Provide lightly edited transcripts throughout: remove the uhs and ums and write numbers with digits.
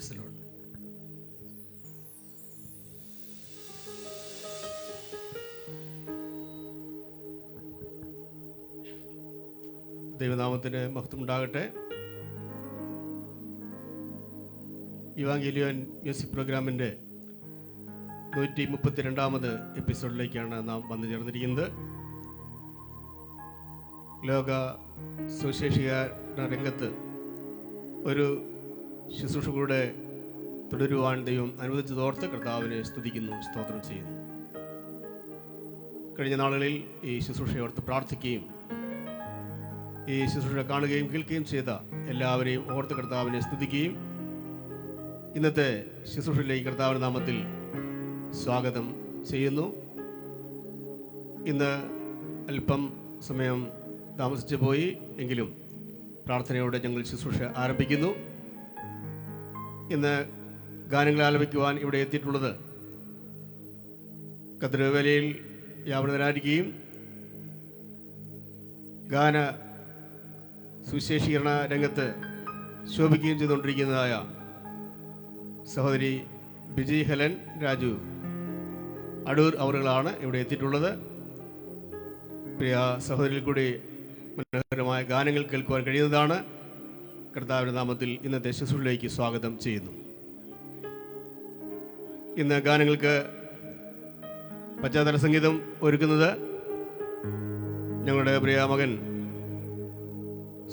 Praise the Lord. ദൈവനാമത്തിന് മഹത്വം ഉണ്ടാകട്ടെ. ഇവാഞ്ചലിയോൻ മ്യൂസിക് പ്രോഗ്രാമിൻ്റെ 132ാമത് എപ്പിസോഡിലേക്കാണ് നാം വന്നു ചേർന്നിരിക്കുന്നത്. ലോക സുവിശേഷീകരണ രംഗത്ത് ഒരു ശുശ്രൂഷകളുടെ തുടരുവാൻ ദൈവം അനുവദിച്ചതോർത്ത് കർത്താവിനെ സ്തുതിക്കുന്നു, സ്തോത്രം ചെയ്യുന്നു. കഴിഞ്ഞ നാളുകളിൽ ഈ ശുശ്രൂഷയോർത്ത് പ്രാർത്ഥിക്കുകയും ഈ ശുശ്രൂഷ കാണുകയും കേൾക്കുകയും ചെയ്ത എല്ലാവരെയും ഓർത്ത് കർത്താവിനെ സ്തുതിക്കുകയും ഇന്നത്തെ ശുശ്രൂഷയിലേക്ക് കർത്താവിൻ്റെ നാമത്തിൽ സ്വാഗതം ചെയ്യുന്നു. ഇന്ന് അല്പം സമയം താമസിച്ചു പോയി എങ്കിലും പ്രാർത്ഥനയോടെ ഞങ്ങൾ ശുശ്രൂഷ ആരംഭിക്കുന്നു. ഇന്ന് ഗാനങ്ങൾ ആലപിക്കുവാൻ ഇവിടെ എത്തിയിട്ടുള്ളത് കതിരവേലയിൽ യാവണരായിരിക്കുകയും ഗാന സുവിശേഷീകരണ രംഗത്ത് ശോഭിക്കുകയും ചെയ്തുകൊണ്ടിരിക്കുന്നതായ സഹോദരി ബിജി ഹെലൻ രാജു അടൂർ അവറുകളാണ് ഇവിടെ എത്തിയിട്ടുള്ളത്. പ്രിയ സഹോദരിയിൽ കൂടി മനോഹരമായ ഗാനങ്ങൾ കേൾക്കുവാൻ കഴിയുന്നതാണ്. കർത്താവിൻ്റെ നാമത്തിൽ ഇന്നത്തെ ശുശ്രൂഷയിലേക്ക് സ്വാഗതം ചെയ്യുന്നു. ഇന്ന് ഗാനങ്ങൾക്ക് പശ്ചാത്തല സംഗീതം ഒരുക്കുന്നത് ഞങ്ങളുടെ പ്രിയ മകൻ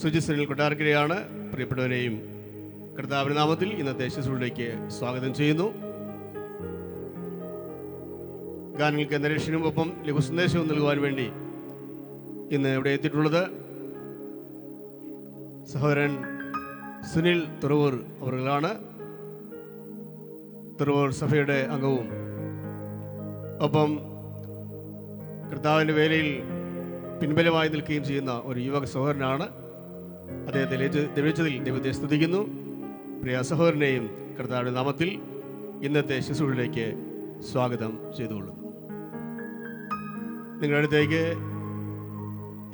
സുജിത് സുനിൽ കൊട്ടാരക്കരയാണ്. പ്രിയപ്പെട്ടവരെയും കർത്താവിൻ്റെ നാമത്തിൽ ഇന്നത്തെ ശുശ്രൂഷയിലേക്ക് സ്വാഗതം ചെയ്യുന്നു. ഗാനങ്ങൾക്ക് നരേഷനും ഒപ്പം ലഘു സന്ദേശവും നൽകുവാൻ വേണ്ടി ഇന്ന് ഇവിടെ എത്തിയിട്ടുള്ളത് സഹോദരൻ സുനിൽ തുറവൂർ അവர்களാണ്. തുറവൂർ സഭയുടെ അംഗവും ഒപ്പം കർത്താവിൻ്റെ വേലയിൽ പിൻബലമായി നിൽക്കുകയും ചെയ്യുന്ന ഒരു യുവക സഹോദരനാണ്. അദ്ദേഹത്തെ ലഭിച്ചതിൽ ദൈവത്തെ സ്തുതിക്കുന്നു. പ്രിയ സഹോദരനെയും കർത്താവിൻ്റെ നാമത്തിൽ ഇന്നത്തെ ശുശ്രൂഷയിലേക്ക് സ്വാഗതം ചെയ്തുകൊള്ളുന്നു. നിങ്ങളുടെ അടുത്തേക്ക്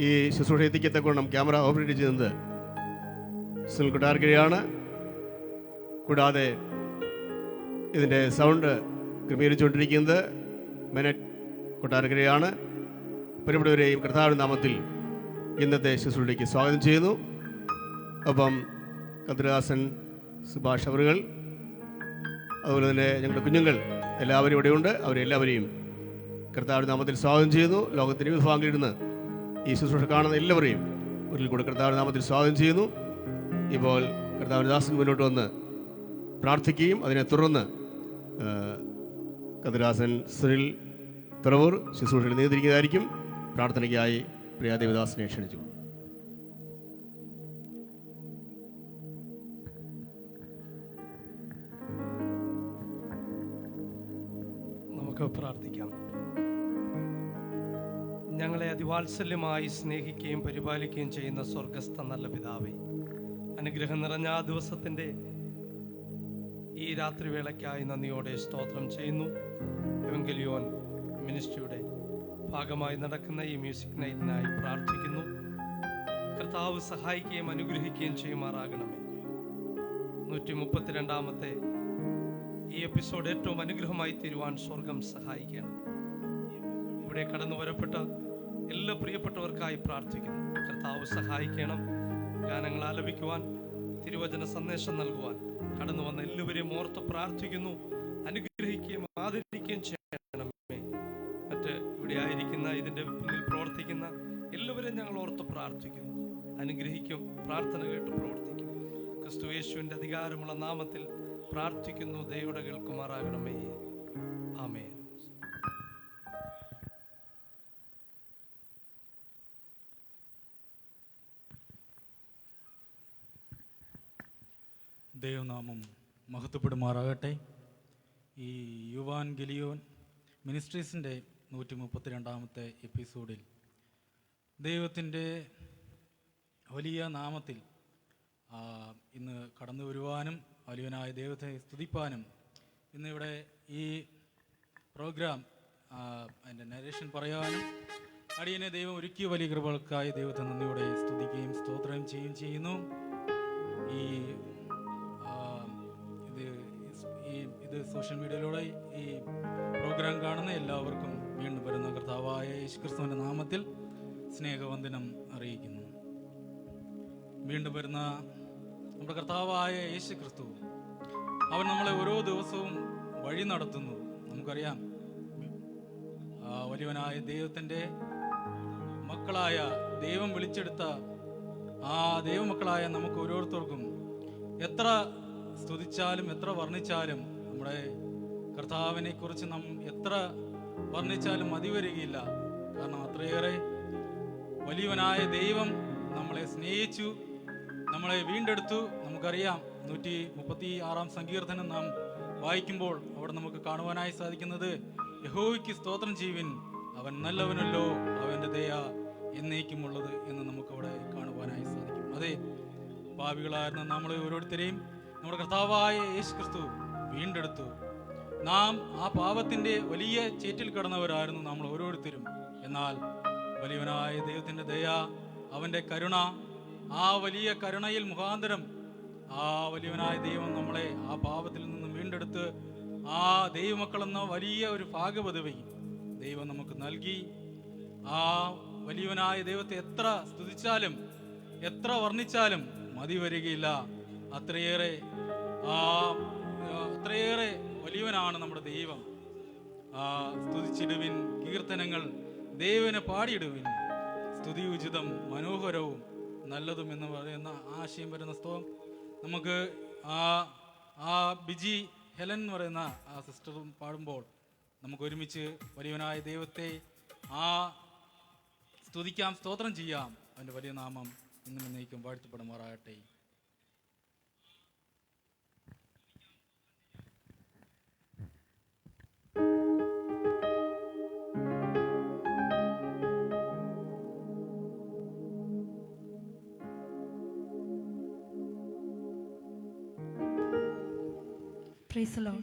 ഈ ശുശ്രൂഷ എത്തിക്കത്തക്കോണം ക്യാമറ ഓപ്പറേറ്റ് ചെയ്യുന്നത് സുനിൽ കൊട്ടാരക്കരയാണ്. കൂടാതെ ഇതിൻ്റെ സൗണ്ട് ക്രമീകരിച്ചുകൊണ്ടിരിക്കുന്നത് മെനറ്റ് കൊട്ടാരക്കരയാണ്. പ്രിയപ്പെട്ടവരെയും കർത്താവിൻ്റെ നാമത്തിൽ ഇന്നത്തെ ശുശ്രൂഷയിലേക്ക് സ്വാഗതം ചെയ്യുന്നു. ഒപ്പം കതിരദാസൻ സുഭാഷ് അവറുകൾ, അതുപോലെ തന്നെ ഞങ്ങളുടെ കുഞ്ഞുങ്ങൾ എല്ലാവരും ഇവിടെയുണ്ട്. അവരെല്ലാവരെയും കർത്താവിൻ്റെ നാമത്തിൽ സ്വാഗതം ചെയ്യുന്നു. ലോകത്തിൻ്റെ വിവിധ ഭാഗങ്ങളിലിരുന്ന് ഈ ശുശ്രൂഷ കാണുന്ന എല്ലാവരെയും ഒരിക്കൽ കൂടെ കർത്താവിൻ്റെ നാമത്തിൽ സ്വാഗതം ചെയ്യുന്നു. ഇപ്പോൾ കർത്താവിൻ്റെ ദാസൻ മുന്നോട്ട് വന്ന് പ്രാർത്ഥിക്കുകയും അതിനെ തുടർന്ന് കതിരദാസൻ സുനിൽ തുറവൂർ ശുശ്രൂഷയിൽ നിയന്ത്രിക്കുന്നതായിരിക്കും. പ്രാർത്ഥനയ്ക്കായി പ്രിയ ദേവദാസിനെ ക്ഷണിച്ചു. നമുക്ക് പ്രാർത്ഥിക്കാം. ഞങ്ങളെ അതിവാത്സല്യമായി സ്നേഹിക്കുകയും പരിപാലിക്കുകയും ചെയ്യുന്ന സ്വർഗസ്ഥ നല്ല പിതാവേ, അനുഗ്രഹം നിറഞ്ഞ ആ ദിവസത്തിൻ്റെ ഈ രാത്രിവേളയ്ക്കായി നന്ദിയോടെ സ്തോത്രം ചെയ്യുന്നു. എവങ്കലിയോൻ മിനിസ്ട്രിയുടെ ഭാഗമായി നടക്കുന്ന ഈ മ്യൂസിക് നൈറ്റിനായി പ്രാർത്ഥിക്കുന്നു. കർത്താവ് സഹായിക്കുകയും അനുഗ്രഹിക്കുകയും ചെയ്യുമാറാകണമേ. 132ാമത്തെ ഈ എപ്പിസോഡ് ഏറ്റവും അനുഗ്രഹമായി തീരുവാൻ സ്വർഗം സഹായിക്കണം. ഇവിടെ കടന്നു വരപ്പെട്ട എല്ലാ പ്രിയപ്പെട്ടവർക്കായി പ്രാർത്ഥിക്കുന്നു. കർത്താവ് സഹായിക്കണം. ഗാനങ്ങൾ ആലപിക്കുവാൻ, തിരുവചന സന്ദേശം നൽകുവാൻ കടന്നു വന്ന എല്ലാവരെയും ഓർത്ത് പ്രാർത്ഥിക്കുന്നു. അനുഗ്രഹിക്കുകയും ആദരിക്കുകയും ചെയ്യണമേ. മറ്റ് ഇവിടെ ആയിരിക്കുന്ന ഇതിൻ്റെ പിന്നിൽ പ്രവർത്തിക്കുന്ന എല്ലാവരെയും ഞങ്ങൾ ഓർത്ത് പ്രാർത്ഥിക്കുന്നു. അനുഗ്രഹിക്കും. പ്രാർത്ഥന കേട്ട് പ്രവർത്തിക്കും. ക്രിസ്തു യേശുവിൻ്റെ അധികാരമുള്ള നാമത്തിൽ പ്രാർത്ഥിക്കുന്നു. ദൈവയുടെ കേൾക്കുമാറാകണമേ. ആമേൻ. ദൈവനാമം മഹത്വപ്പെടുമാറാകട്ടെ. ഈ യുവാൻഗലിയോൻ മിനിസ്ട്രീസിൻ്റെ 132ാമത്തെ എപ്പിസോഡിൽ ദൈവത്തിൻ്റെ വലിയ നാമത്തിൽ ഇന്ന് കടന്നു വരുവാനും വലിയവനായ ദൈവത്തെ സ്തുതിപ്പാനും ഇന്നിവിടെ ഈ പ്രോഗ്രാം അതിൻ്റെ നരേഷൻ പറയാനും അടിയനെ ദൈവം ഒരുക്കിയ വലിയ കൃപകൾക്കായി ദൈവത്തെ നന്ദിയോടെ സ്തുതിക്കുകയും സ്തോത്രം ചെയ്യുകയും ചെയ്യുന്നു. ഈ ഇത് ഇത് സോഷ്യൽ മീഡിയയിലൂടെ ഈ പ്രോഗ്രാം കാണുന്ന എല്ലാവർക്കും വീണ്ടും വരുന്ന കർത്താവായ യേശുക്രിസ്തുവിൻ്റെ നാമത്തിൽ സ്നേഹവന്ദനം അറിയിക്കുന്നു. വീണ്ടും വരുന്ന നമ്മുടെ കർത്താവായ യേശുക്രിസ്തു, അവൻ നമ്മളെ ഓരോ ദിവസവും വഴി നടത്തുന്നു. നമുക്കറിയാം, വലിയവനായ ദൈവത്തിൻ്റെ മക്കളായ ദൈവം വിളിച്ചെടുത്ത ആ ദൈവമക്കളായ നമുക്ക് ഓരോരുത്തർക്കും എത്ര സ്തുതിച്ചാലും എത്ര വർണ്ണിച്ചാലും നമ്മുടെ കർത്താവിനെ കുറിച്ച് എത്ര വർണ്ണിച്ചാലും മതി വരികയില്ല. കാരണം അത്രയേറെ വലിയവനായ ദൈവം നമ്മളെ സ്നേഹിച്ചു, നമ്മളെ വീണ്ടെടുത്തു. നമുക്കറിയാം, 136 സങ്കീർത്തനം നാം വായിക്കുമ്പോൾ അവിടെ നമുക്ക് കാണുവാനായി സാധിക്കുന്നത്, യഹോവയ്ക്ക് സ്തോത്രം ചെയ്യുവിൻ, അവൻ നല്ലവനല്ലോ, അവൻ്റെ ദയ എന്നേക്കുമുള്ളത് എന്ന് നമുക്കവിടെ കാണുവാനായി സാധിക്കും. അതെ, പാപികളായിരുന്ന നമ്മളെ ഓരോരുത്തരെയും നമ്മുടെ കർത്താവായ യേശുക്രിസ്തു വീണ്ടെടുത്തു. നാം ആ പാപത്തിൻ്റെ വലിയ ചേറ്റിൽ കിടന്നവരായിരുന്നു നമ്മൾ ഓരോരുത്തരും. എന്നാൽ വലിയവനായ ദൈവത്തിൻ്റെ ദയ, അവൻ്റെ കരുണ, ആ വലിയ കരുണയിൽ മുഖാന്തരം ആ വലിയവനായ ദൈവം നമ്മളെ ആ പാപത്തിൽ നിന്നും വീണ്ടെടുത്ത് ആ ദൈവമക്കളെന്ന വലിയ ഒരു ഭാഗ്യപദവി ദൈവം നമുക്ക് നൽകി. ആ വലിയവനായ ദൈവത്തെ എത്ര സ്തുതിച്ചാലും എത്ര വർണ്ണിച്ചാലും മതി വരികയില്ല. അത്രയേറെ വലിയവനാണ് നമ്മുടെ ദൈവം. സ്തുതിച്ചിടുവിൻ, കീർത്തനങ്ങൾ ദൈവനെ പാടിയിടുവിൻ, സ്തുതി ഉചിതം മനോഹരവും നല്ലതും എന്ന് പറയുന്ന ആശയം വരുന്ന സ്തോത്രം നമുക്ക് ബിജി ഹെലൻ എന്ന് പറയുന്ന ആ സിസ്റ്ററും പാടുമ്പോൾ നമുക്ക് ഒരുമിച്ച് വലിയവനായ ദൈവത്തെ സ്തുതിക്കാം, സ്തോത്രം ചെയ്യാം. അവൻ്റെ വലിയ നാമം ഇന്നും എന്നേക്കും വാഴ്ത്തപ്പെടുമാറാകട്ടെ. Praise the Lord.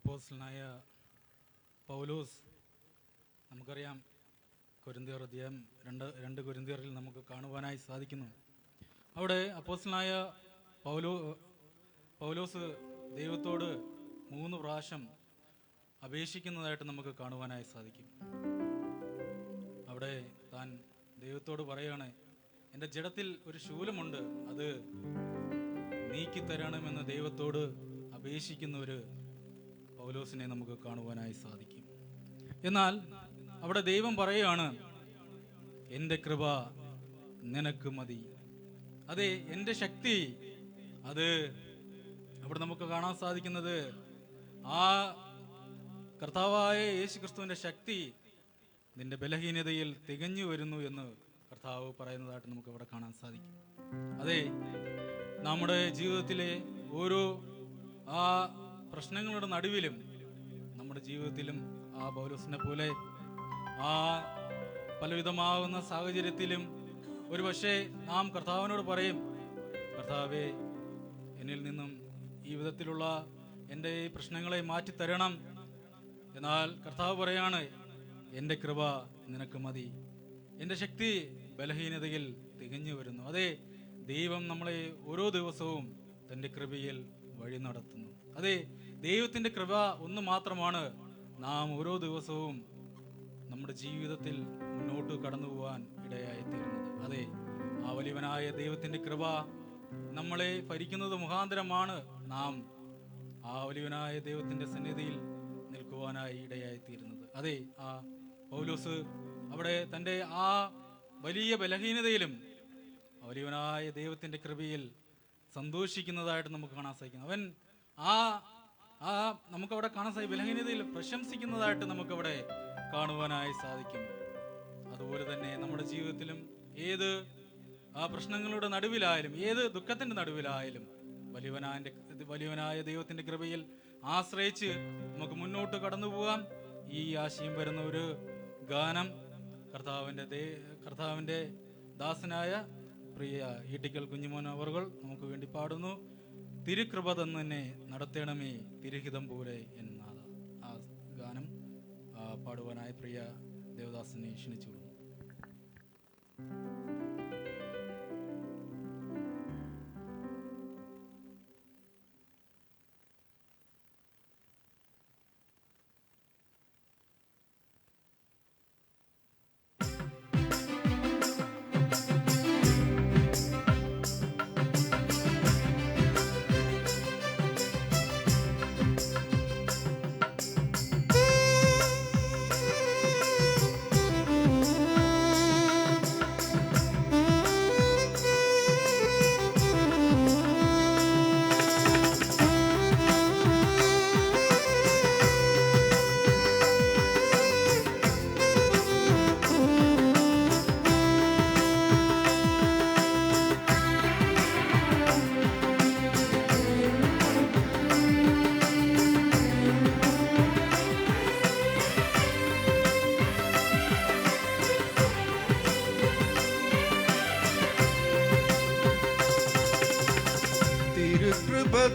അപ്പോസ്തലനായ പൗലോസ്, നമുക്കറിയാം കൊരിന്ത്യർ അധ്യായം 2 കൊരിന്ത്യറിൽ നമുക്ക് കാണുവാനായി സാധിക്കുന്നു. അവിടെ അപ്പോസ്തലനായ പൗലോസ് ദൈവത്തോട് 3 പ്രാവശ്യം അപേക്ഷിക്കുന്നതായിട്ട് നമുക്ക് കാണുവാനായി സാധിക്കും. അവിടെ താൻ ദൈവത്തോട് പറയുകയാണ്, എൻ്റെ ജഡത്തിൽ ഒരു ശൂലമുണ്ട്, അത് നീക്കിത്തരണമെന്ന് ദൈവത്തോട് അപേക്ഷിക്കുന്ന ഒരു പൗലോസിനെ നമുക്ക് കാണുവാനായി സാധിക്കും. എന്നാൽ അവിടെ ദൈവം പറയുകയാണ്, എൻ്റെ കൃപ നിനക്ക് മതി. അതെ, എൻ്റെ ശക്തി, അത് അവിടെ നമുക്ക് കാണാൻ സാധിക്കുന്നത് ആ കർത്താവായ യേശു ക്രിസ്തുവിൻ്റെ ശക്തി നിന്റെ ബലഹീനതയിൽ തികഞ്ഞു വരുന്നു എന്ന് കർത്താവ് പറയുന്നതായിട്ട് നമുക്ക് ഇവിടെ കാണാൻ സാധിക്കും. അതെ, നമ്മുടെ ജീവിതത്തിലെ ഓരോ ആ പ്രശ്നങ്ങളുടെ നടുവിലും, നമ്മുടെ ജീവിതത്തിലും ആ പൗലോസിനെ പോലെ ആ പലവിധമാകുന്ന സാഹചര്യത്തിലും ഒരു പക്ഷേ നാം കർത്താവിനോട് പറയും, കർത്താവേ, എന്നിൽ നിന്നും ഈ വിധത്തിലുള്ള എൻ്റെ ഈ പ്രശ്നങ്ങളെ മാറ്റിത്തരണം. എന്നാൽ കർത്താവ് പറയാണ്, എൻ്റെ കൃപ നിനക്ക് മതി, എൻ്റെ ശക്തി ബലഹീനതയിൽ തികഞ്ഞു വരുന്നു. അതെ, ദൈവം നമ്മളെ ഓരോ ദിവസവും തൻ്റെ കൃപയിൽ വഴി നടത്തുന്നു. അതെ, ദൈവത്തിൻ്റെ കൃപ ഒന്ന് മാത്രമാണ് നാം ഓരോ ദിവസവും നമ്മുടെ ജീവിതത്തിൽ മുന്നോട്ട് കടന്നു പോകാൻ ഇടയായിത്തീരുന്നത്. അതെ, ആ വലിയവനായ ദൈവത്തിൻ്റെ കൃപ നമ്മളെ ഭരിക്കുന്നത് മുഖാന്തരമാണ് നാം ആ വലിയവനായ ദൈവത്തിൻ്റെ സന്നിധിയിൽ നിൽക്കുവാനായി ഇടയായിത്തീരുന്നത്. അതെ, ആ പൗലോസ് അവിടെ തൻ്റെ ആ വലിയ ബലഹീനതയിലും വലിയവനായ ദൈവത്തിൻ്റെ കൃപയിൽ സന്തോഷിക്കുന്നതായിട്ട് നമുക്ക് കാണാൻ സാധിക്കും. അവൻ നമുക്കവിടെ കാണാൻ സാധിക്കും, ബലഹീനതയിൽ പ്രശംസിക്കുന്നതായിട്ട് നമുക്കവിടെ കാണുവാനായി സാധിക്കും. അതുപോലെ തന്നെ നമ്മുടെ ജീവിതത്തിലും ഏത് ആ പ്രശ്നങ്ങളുടെ നടുവിലായാലും, ഏത് ദുഃഖത്തിൻ്റെ നടുവിലായാലും വലിയവനായ ദൈവത്തിൻ്റെ കൃപയിൽ ആശ്രയിച്ച് നമുക്ക് മുന്നോട്ട് കടന്നു പോകാം. ഈ ആശയം വരുന്ന ഒരു ഗാനം കർത്താവിൻ്റെ ദാസനായ പ്രിയ ഈട്ടിക്കൽ കുഞ്ഞുമോൻ അവർകൾ നമുക്ക് വേണ്ടി പാടുന്നു. തിരുകൃപ തന്നെ നടത്തണമേ തിരുഹിതം പോലെ എന്നാഥ. ആ ഗാനം പാടുവാനായി പ്രിയ ദേവദാസനെ ക്ഷണിച്ചുകൊള്ളുന്നു.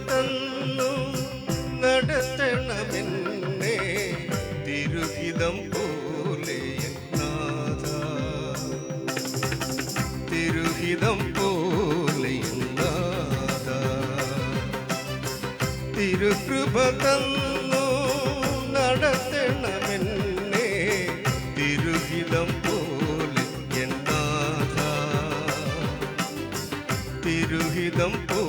തന്നു നടത്തണമെന്നെ തിരുഹിതം പോലെ നാഥ, തിരുഹിതം പോലെ നാഥ. തിരുകൃപ തന്നു നടത്തണമെന്നെ തിരുഹിതം പോലെ നാഥ, തിരുഹിതം പോലെ.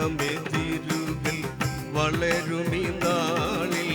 ബഹുവിധമെതിരുകൾ വളരുമീ നാളിൽ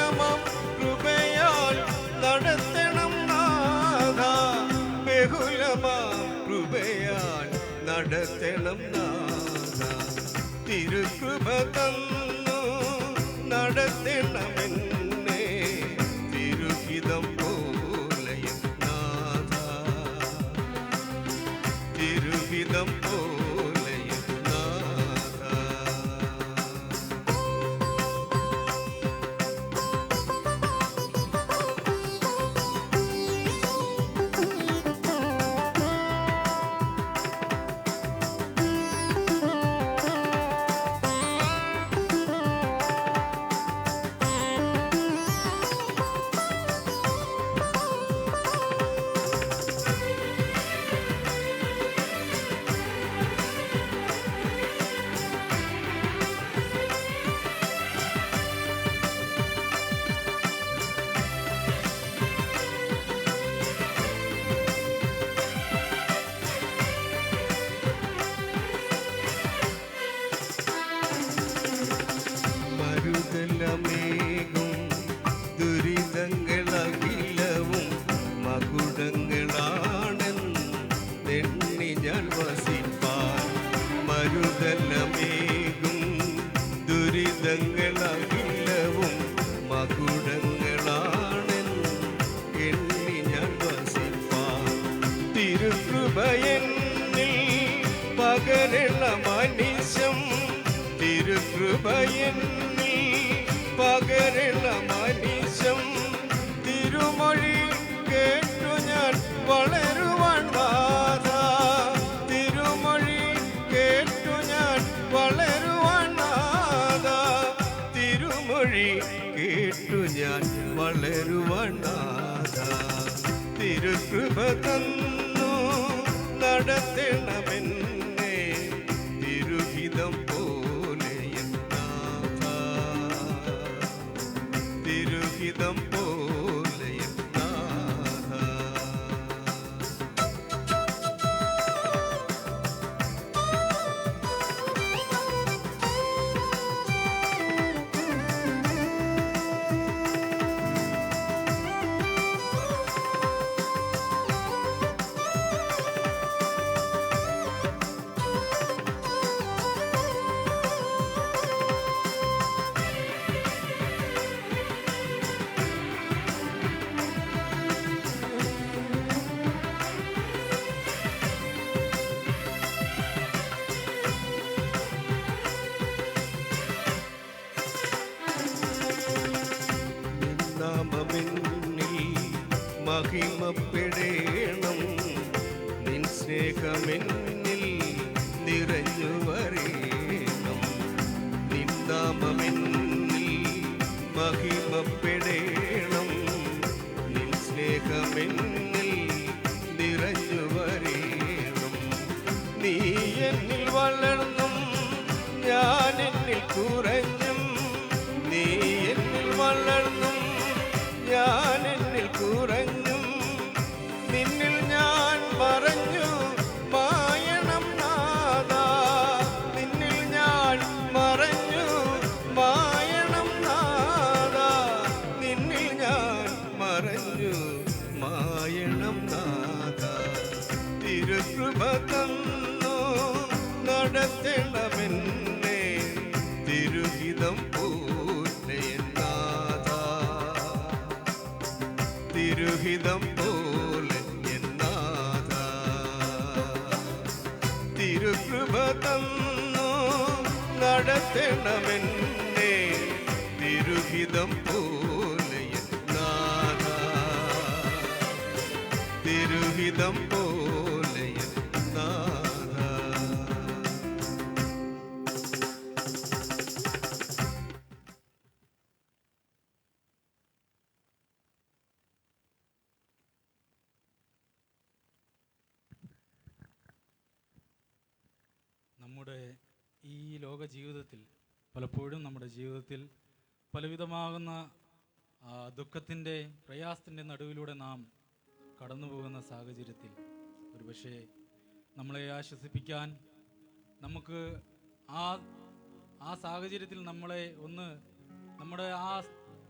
ബഹുലമാം കൃപയാൽ നടത്തണം നാഥ, ബഹുലമാം കൃപയാൽ നടത്തണം നാഥ. തിരുകൃപ തന്നു നടത്തണമെന്നെ തിരുഹിതം പോലെയും നാഥ, തിരുഹിതം പോലെയും നാഥ. മരുതലമേകും ദുരിതങ്ങളകിലവും മകുടങ്ങളാണെന്നെണ്ണി ഞാൻ വസിപ്പാൻ. മരുതലമേകും ദുരിതങ്ങളകിലവും മകുടങ്ങളാണെണ്ണി ഞാൻ വസിപ്പാൻ. തിരുകൃപയെന്നിൽ പകരണ മനുഷ്യം, തിരുകൃപയെന്നിൽ പകരണ മനുഷ്യം. തിരുമൊഴി കേട്ടു ഞാൻ വളരുവാൻ നാഥ, തിരുമൊഴി കേട്ടു ഞാൻ വളരുവാൻ നാഥ, തിരുമൊഴി കേട്ടു ഞാൻ വളരുവാൻ നാഥ. തിരുകൃപ തന്നു നടത്തണമെന്നെ തിരുഹിതം പോലെയും നാഥ, തിരുഹിതം പോലെയും നാഥ. നാമമെന്നിൽ മഹിമപ്പെടേണം, നിൻ സ്നേഹമെന്നിൽ നിറഞ്ഞു വരേണം. നിൻ നാമമെന്നിൽ മഹിമപ്പെടേണം, നിൻ സ്നേഹമെന്നിൽ നിറഞ്ഞു വരേണം. നീ എന്നിൽ വളർന്നും ഞാൻ എന്നിൽ കുറഞ്ഞും, നീ എന്നിൽ വളർന്നും ഞാൻ എന്നിൽ കുറഞ്ഞും, നിന്നിൽ ഞാൻ മറഞ്ഞു മായണം നാഥ, നിന്നിൽ ഞാൻ മറഞ്ഞു മായണം നാഥ, നിന്നിൽ ഞാൻ മറഞ്ഞു മായണം നാഥ. തിരുകൃപ തന്നു നടത്തണമെന്നെ തിരുഹിതം പോലെയും നാഥ, തിരുഹിതം പോലെയും നാഥ. തിരുകൃപ തന്നു നടത്തണമെന്നെ തിരുഹിതം പോലെയും നാഥ, തിരുഹിതം പോലെയും നാഥ. നമ്മുടെ ഈ ലോക ജീവിതത്തിൽ പലപ്പോഴും നമ്മുടെ ജീവിതത്തിൽ പലവിധമാകുന്ന ദുഃഖത്തിൻ്റെ പ്രയാസത്തിൻ്റെ നടുവിലൂടെ നാം കടന്നു പോകുന്ന സാഹചര്യത്തിൽ ഒരുപക്ഷെ നമ്മളെ ആശ്വസിപ്പിക്കാൻ നമുക്ക് ആ സാഹചര്യത്തിൽ നമ്മളെ ഒന്ന് നമ്മുടെ ആ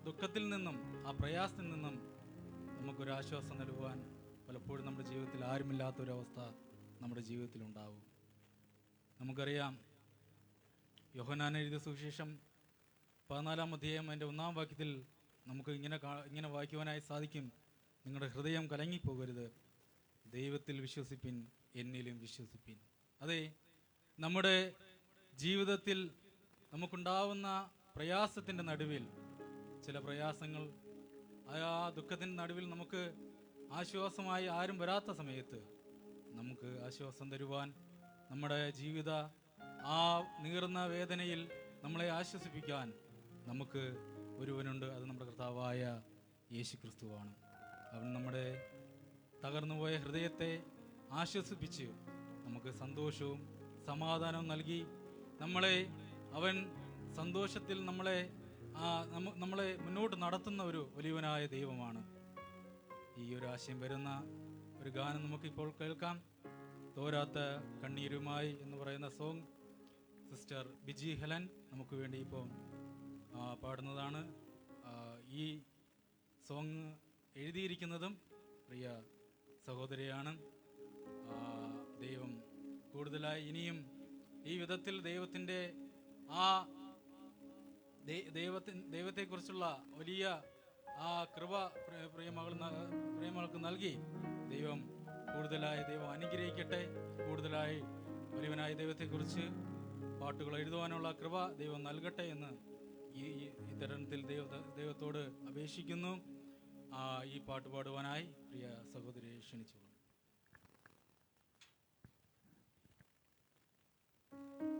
ദുഃഖത്തിൽ നിന്നും ആ പ്രയാസത്തിൽ നിന്നും നമുക്കൊരാശ്വാസം നൽകുവാൻ പലപ്പോഴും നമ്മുടെ ജീവിതത്തിൽ ആരുമില്ലാത്തൊരവസ്ഥ നമ്മുടെ ജീവിതത്തിൽ ഉണ്ടാവും. നമുക്കറിയാം, യോഹന്നാൻ എഴുതിയ സുവിശേഷം 14-ാം അധ്യായം അതിൻ്റെ 1-ാം വാക്യത്തിൽ നമുക്ക് ഇങ്ങനെ വായിക്കുവാനായി സാധിക്കും: നിങ്ങളുടെ ഹൃദയം കലങ്ങിപ്പോകരുത്, ദൈവത്തിൽ വിശ്വസിപ്പിൻ, എന്നിലും വിശ്വസിപ്പിൻ. അതെ, നമ്മുടെ ജീവിതത്തിൽ നമുക്കുണ്ടാവുന്ന പ്രയാസത്തിൻ്റെ നടുവിൽ, ചില പ്രയാസങ്ങൾ, ആ ദുഃഖത്തിൻ്റെ നടുവിൽ നമുക്ക് ആശ്വാസമായി ആരും വരാത്ത സമയത്ത് നമുക്ക് ആശ്വാസം തരുവാൻ, നമ്മുടെ ജീവിത ആ നീറുന്ന വേദനയിൽ നമ്മളെ ആശ്വസിപ്പിക്കാൻ നമുക്ക് ഒരുവനുണ്ട്. അത് നമ്മുടെ കർത്താവായ യേശുക്രിസ്തുവാണ്. അവൻ നമ്മുടെ തകർന്നുപോയ ഹൃദയത്തെ ആശ്വസിപ്പിച്ച് നമുക്ക് സന്തോഷവും സമാധാനവും നൽകി അവൻ സന്തോഷത്തിൽ നമ്മളെ മുന്നോട്ട് നടത്തുന്ന ഒരു വലിയവനായ ദൈവമാണ്. ഈ ഒരു ആശയം വരുന്ന ഒരു ഗാനം നമുക്കിപ്പോൾ കേൾക്കാം. തോരാത്ത കണ്ണീരുമായി എന്ന് പറയുന്ന സോങ് സിസ്റ്റർ ബിജി ഹെലൻ നമുക്ക് വേണ്ടി ഇപ്പോൾ പാടുന്നതാണ്. ഈ സോങ് എഴുതിയിരിക്കുന്നതും പ്രിയ സഹോദരിയാണ്. ദൈവം കൂടുതലായി ഇനിയും ഈ വിധത്തിൽ ദൈവത്തിൻ്റെ ദൈവത്തെക്കുറിച്ചുള്ള വലിയ ആ കൃപ പ്രിയമകൾക്ക് നൽകി ദൈവം അനുഗ്രഹിക്കട്ടെ. കൂടുതലായി വലിയവനായ ദൈവത്തെക്കുറിച്ച് പാട്ടുകൾ എഴുതുവാനുള്ള കൃപ ദൈവം നൽകട്ടെ എന്ന് ഈ തരുണത്തിൽ ദൈവത്തോട് അപേക്ഷിക്കുന്നു. ഈ പാട്ട് പാടുവാനായി പ്രിയ സഹോദരിയെ ക്ഷണിച്ചു. Thank you.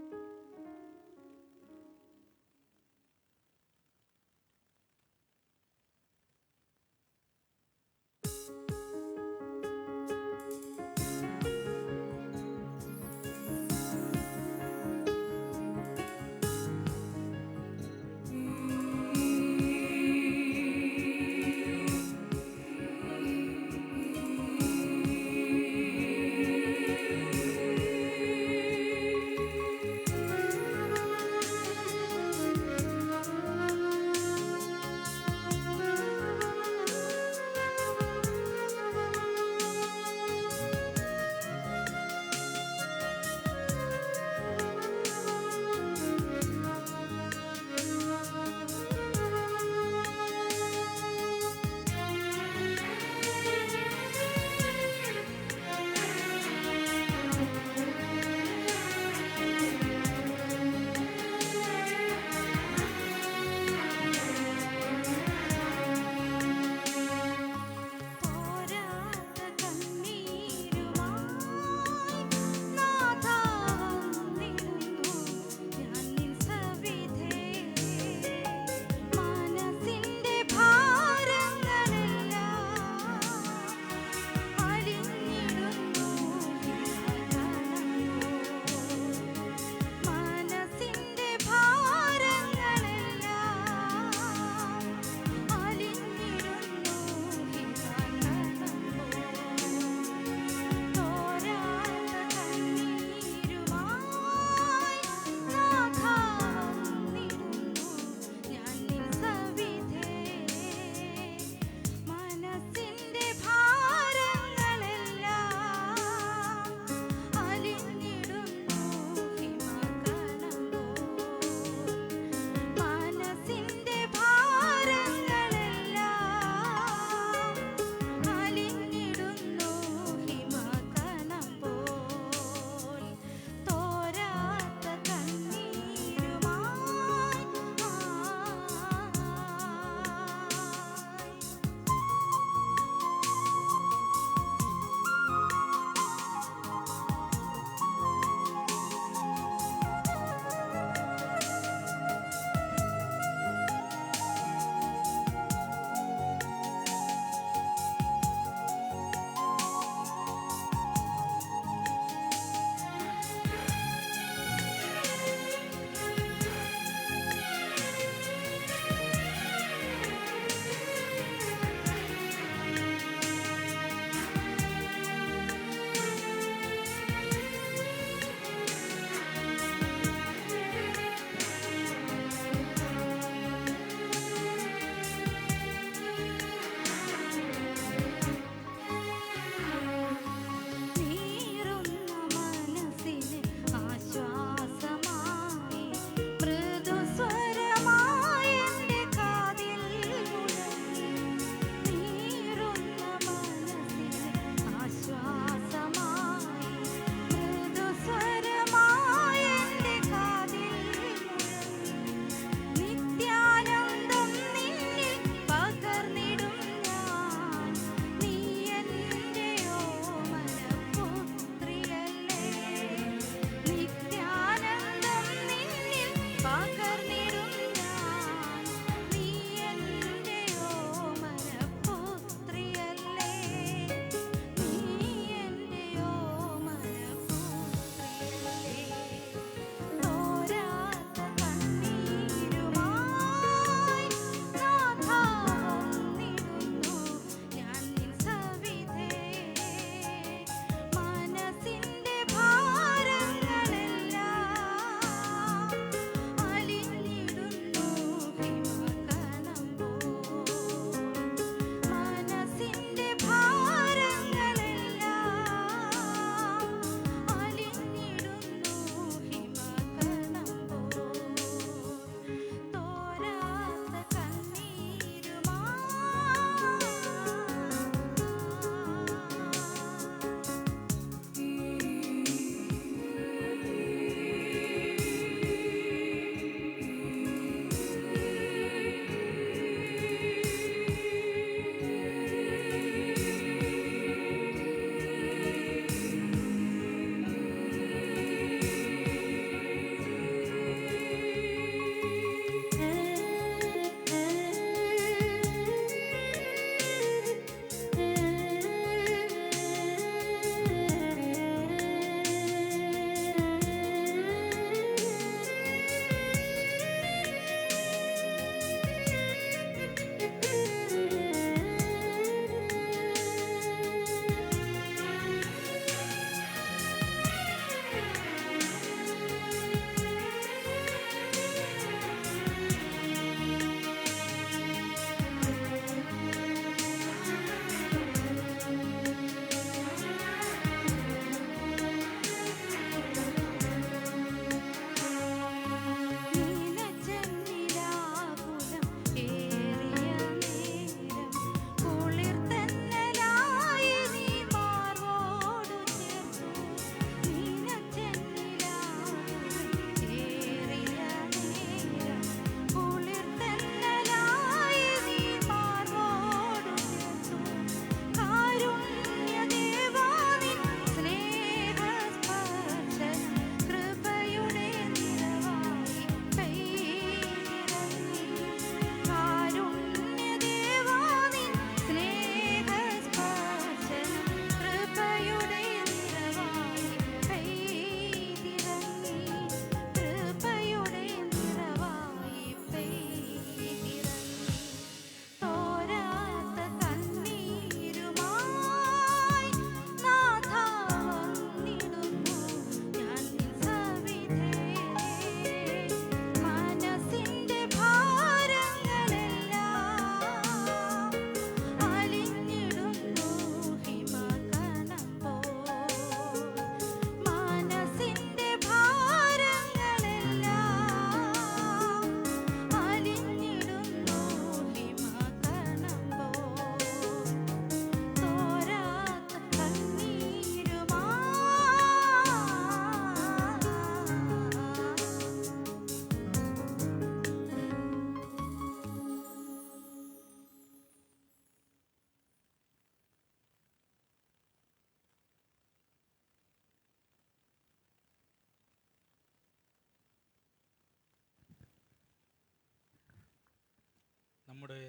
നമ്മുടെ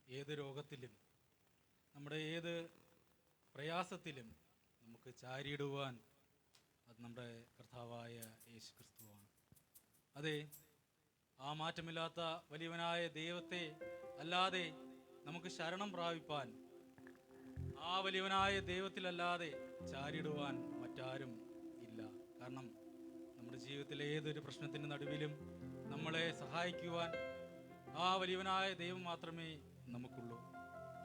ഏത് രോഗത്തിലും നമ്മുടെ ഏത് പ്രയാസത്തിലും നമുക്ക് ചാരിയിടുവാൻ അത് നമ്മുടെ കർത്താവായ യേശു ക്രിസ്തുവാണ്. അതെ, ആ മാറ്റമില്ലാത്ത വലിയവനായ ദൈവത്തെ അല്ലാതെ നമുക്ക് ശരണം പ്രാപിപ്പാൻ, ആ വലിയവനായ ദൈവത്തിലല്ലാതെ ചാരിടുവാൻ മറ്റാരും ഇല്ല. കാരണം നമ്മുടെ ജീവിതത്തിലെ ഏതൊരു പ്രശ്നത്തിൻ്റെ നടുവിലും നമ്മളെ സഹായിക്കുവാൻ ആ വലിയവനായ ദൈവം മാത്രമേ നമുക്കുള്ളൂ.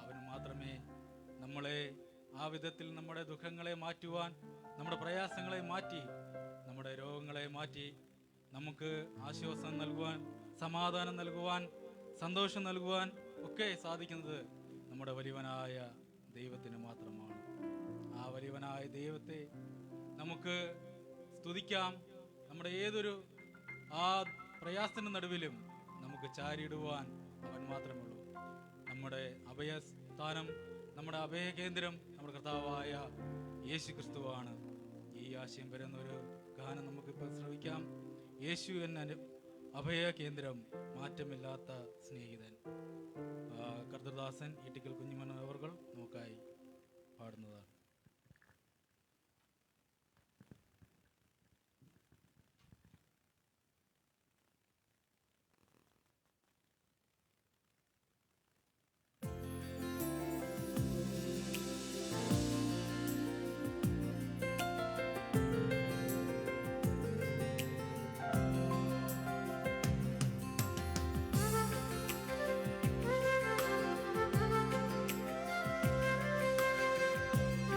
അവന് മാത്രമേ നമ്മളെ ആ വിധത്തിൽ നമ്മുടെ ദുഃഖങ്ങളെ മാറ്റുവാൻ, നമ്മുടെ പ്രയാസങ്ങളെ മാറ്റി, നമ്മുടെ രോഗങ്ങളെ മാറ്റി നമുക്ക് ആശ്വാസം നൽകുവാൻ, സമാധാനം നൽകുവാൻ, സന്തോഷം നൽകുവാൻ ഒക്കെ സാധിക്കുന്നത് നമ്മുടെ വലിയവനായ ദൈവത്തിന് മാത്രമാണ്. ആ വലിയവനായ ദൈവത്തെ നമുക്ക് സ്തുതിക്കാം. നമ്മുടെ ഏതൊരു ആ പ്രയാസത്തിൻ്റെ നടുവിലും നമുക്ക് ചാരിയിടുവാൻ അവൻ മാത്രമേ ഉള്ളൂ. നമ്മുടെ അഭയസ്ഥാനം, നമ്മുടെ അഭയകേന്ദ്രം നമ്മുടെ കർത്താവായ യേശു ക്രിസ്തുവാണ്. ഈ ആശയം വരുന്ന ഒരു ഗാനം നമുക്കിപ്പോൾ ശ്രവിക്കാം. യേശു എന്ന അഭയകേന്ദ്രം, മാറ്റമില്ലാത്ത സ്നേഹിതൻ. കർത്തദാസൻ ഈട്ടിക്കൽ കുഞ്ഞുമോൻ അവർ നമുക്കായി പാടുന്നതാണ്. യേശു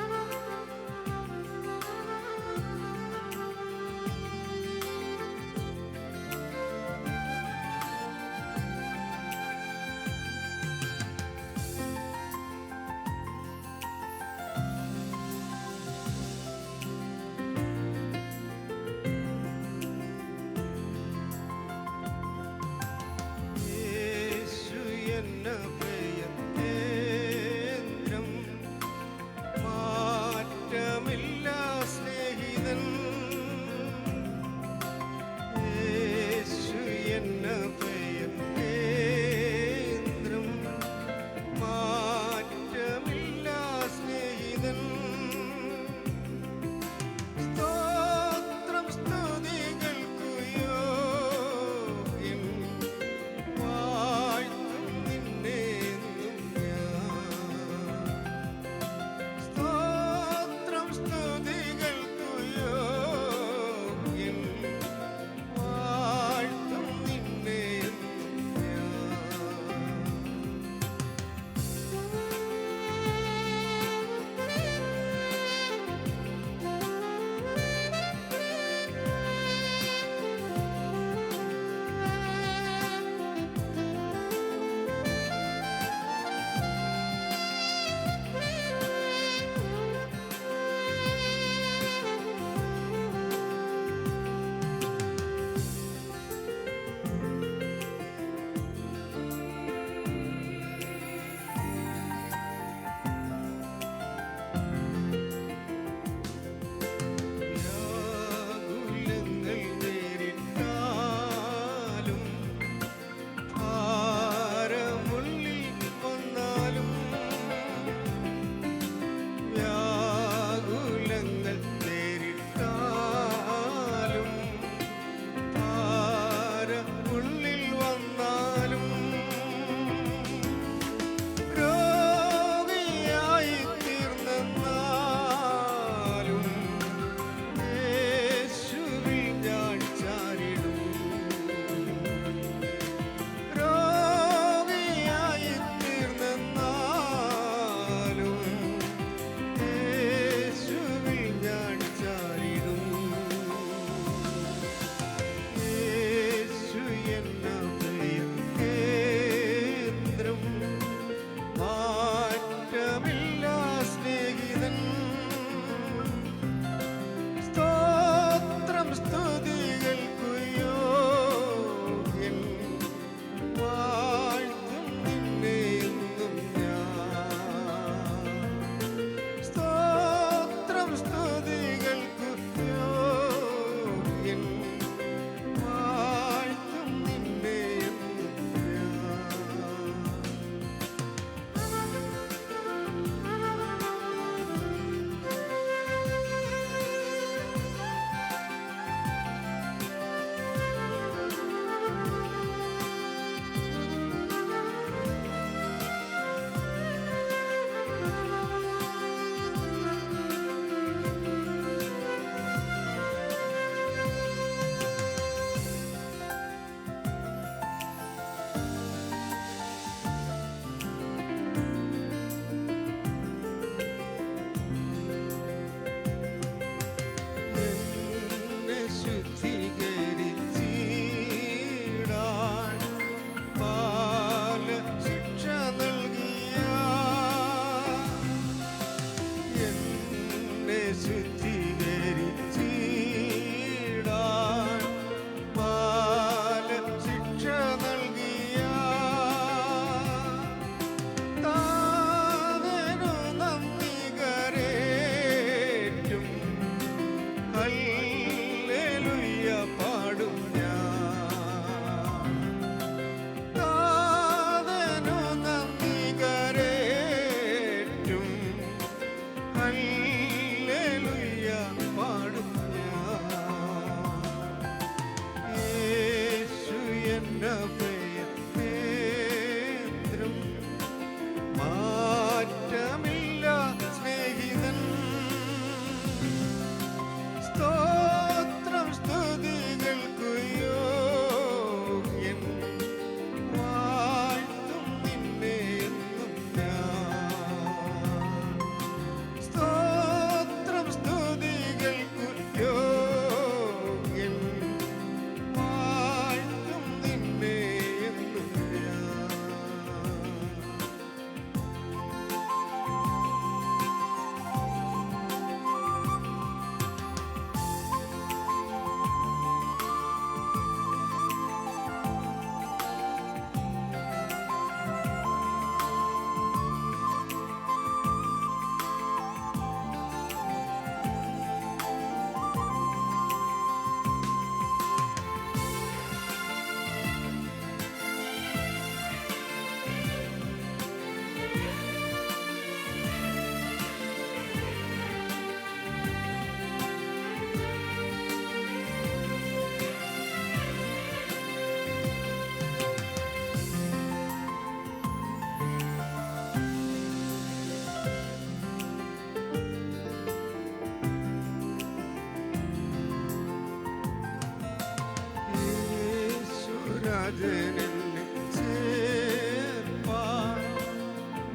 യേശുരാജനെന്നെ ചേർപ്പാൻ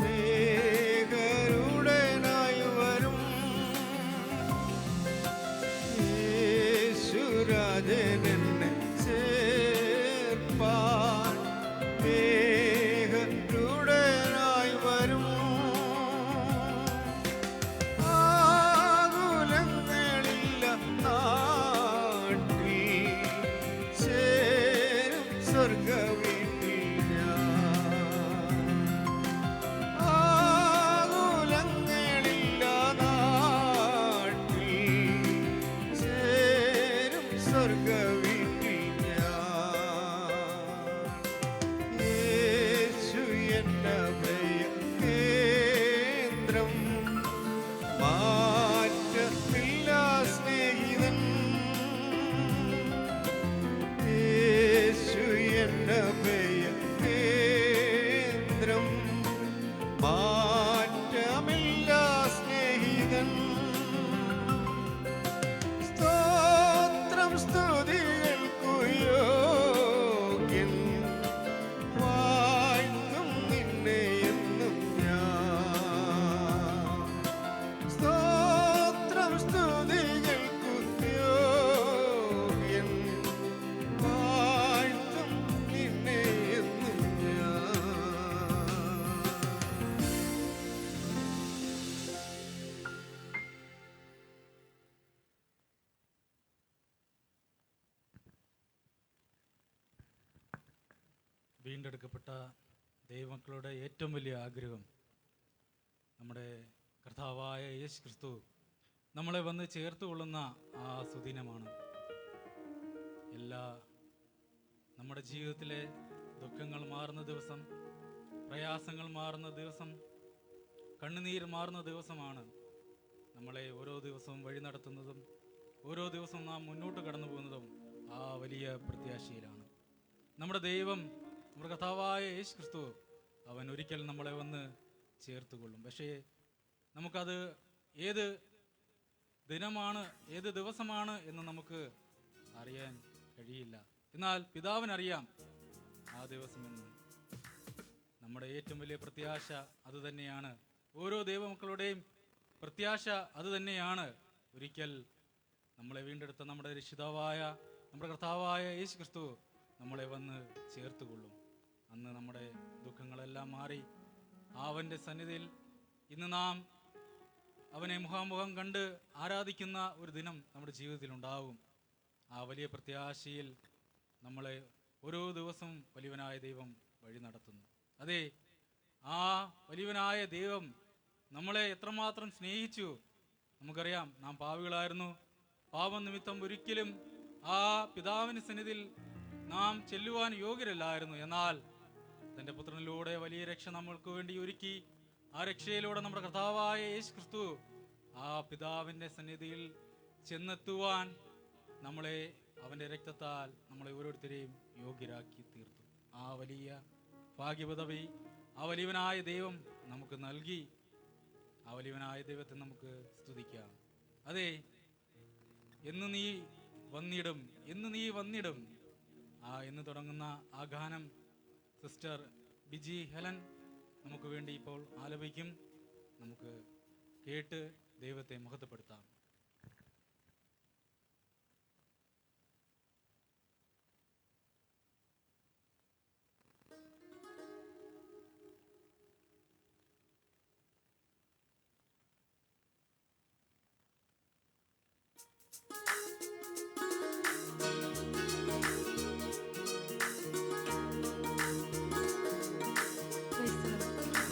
മേഘരുടനായി വരും. യേശുരാജനെന്നെ ചേർപ്പാൻ മേഘരുടനായി വരും. ആകുലങ്ങളില്ല നാട്ടിൽ ചേരും സ്വർഗവീട്ടിൽ ഞാൻ. ആകുലങ്ങളില്ല നാട്ടിൽ ചേരും സ്വർഗവീട്ടിൽ ഞാൻ. യേശു എന്ന കേന്ദ്രം മാറ്റമില്ല സ്നേഹിതൻ. യേശു എന്ന കേന്ദ്രം മാറ്റമില്ല സ്നേഹിതൻ. സ്തോത്രം സ്തുതികൾക്കു യോഗ്യൻ, വാഴ്ത്തും നിന്നെ എന്നും ഞാൻ. സ്തോത്രം സ്തുതികൾക്കു യോഗ്യൻ, വാഴ്ത്തും നിന്നെ എന്നും ഞാൻ. വീണ്ടെടുക്കപ്പെട്ട ദൈവമക്കളുടെ ഏറ്റവും വലിയ ആഗ്രഹം നമ്മുടെ കർത്താവായ യേശു ക്രിസ്തു നമ്മളെ വന്ന് ചേർത്ത് കൊള്ളുന്ന ആ സുദിനമാണ്. നമ്മുടെ ജീവിതത്തിലെ ദുഃഖങ്ങൾ മാറുന്ന ദിവസം, പ്രയാസങ്ങൾ മാറുന്ന ദിവസം, കണ്ണുനീർ മാറുന്ന ദിവസമാണ് നമ്മളെ ഓരോ ദിവസവും വഴി നടത്തുന്നതും ഓരോ ദിവസവും നാം മുന്നോട്ട് കടന്നു പോകുന്നതും ആ വലിയ പ്രത്യാശയിലാണ്. നമ്മുടെ ദൈവം, നമ്മുടെ കർത്താവായ യേശു ക്രിസ്തു, അവൻ ഒരിക്കൽ നമ്മളെ വന്ന് ചേർത്ത് കൊള്ളും. പക്ഷേ നമുക്കത് ഏത് ദിനമാണ്, ഏത് ദിവസമാണ് എന്ന് നമുക്ക് അറിയാൻ കഴിയില്ല. എന്നാൽ പിതാവിനറിയാം ആ ദിവസമെന്ന്. നമ്മുടെ ഏറ്റവും വലിയ പ്രത്യാശ അത് തന്നെയാണ്. ഓരോ ദൈവമക്കളുടെയും പ്രത്യാശ അത് തന്നെയാണ്. ഒരിക്കൽ നമ്മളെ വീണ്ടെടുത്ത നമ്മുടെ രക്ഷിതാവായ, നമ്മുടെ കർത്താവായ യേശു ക്രിസ്തു നമ്മളെ വന്ന് ചേർത്ത് കൊള്ളും. അന്ന് നമ്മുടെ ദുഃഖങ്ങളെല്ലാം മാറി അവൻ്റെ സന്നിധിയിൽ ഇന്ന് നാം അവനെ മുഖാമുഖം കണ്ട് ആരാധിക്കുന്ന ഒരു ദിനം നമ്മുടെ ജീവിതത്തിൽ ഉണ്ടാവും. ആ വലിയ പ്രത്യാശയിൽ നമ്മളെ ഓരോ ദിവസവും വലിയവനായ ദൈവം വഴി നടത്തുന്നു. അതെ, ആ വലിയവനായ ദൈവം നമ്മളെ എത്രമാത്രം സ്നേഹിച്ചു നമുക്കറിയാം. നാം പാപികളായിരുന്നു. പാപം നിമിത്തം ഒരിക്കലും ആ പിതാവിൻ്റെ സന്നിധിയിൽ നാം ചെല്ലുവാൻ യോഗ്യരല്ലായിരുന്നു. എന്നാൽ തൻ്റെ പുത്രനിലൂടെ വലിയ രക്ഷ നമ്മൾക്ക് വേണ്ടി ഒരുക്കി. ആ രക്ഷയിലൂടെ നമ്മുടെ കർത്താവായ യേശു ക്രിസ്തു ആ പിതാവിൻ്റെ സന്നിധിയിൽ ചെന്നെത്തുവാൻ നമ്മളെ അവൻ്റെ രക്തത്താൽ നമ്മളെ ഓരോരുത്തരെയും യോഗ്യരാക്കി തീർത്തു. ആ വലിയ ഭാഗ്യപദവി ആ വലിയവനായ ദൈവം നമുക്ക് നൽകി. ആ വലിയവനായ ദൈവത്തെ നമുക്ക് സ്തുതിക്കാം. അതെ, എന്ന് നീ വന്നിടും, എന്ന് നീ വന്നിടും, എന്ന് തുടങ്ങുന്ന ആ ഗാനം സിസ്റ്റർ ബിജി ഹെലൻ നമുക്ക് വേണ്ടി ഇപ്പോൾ ആലപിക്കും. നമുക്ക് കേട്ട് ദൈവത്തെ മഹത്വപ്പെടുത്താം. Praise the Lord.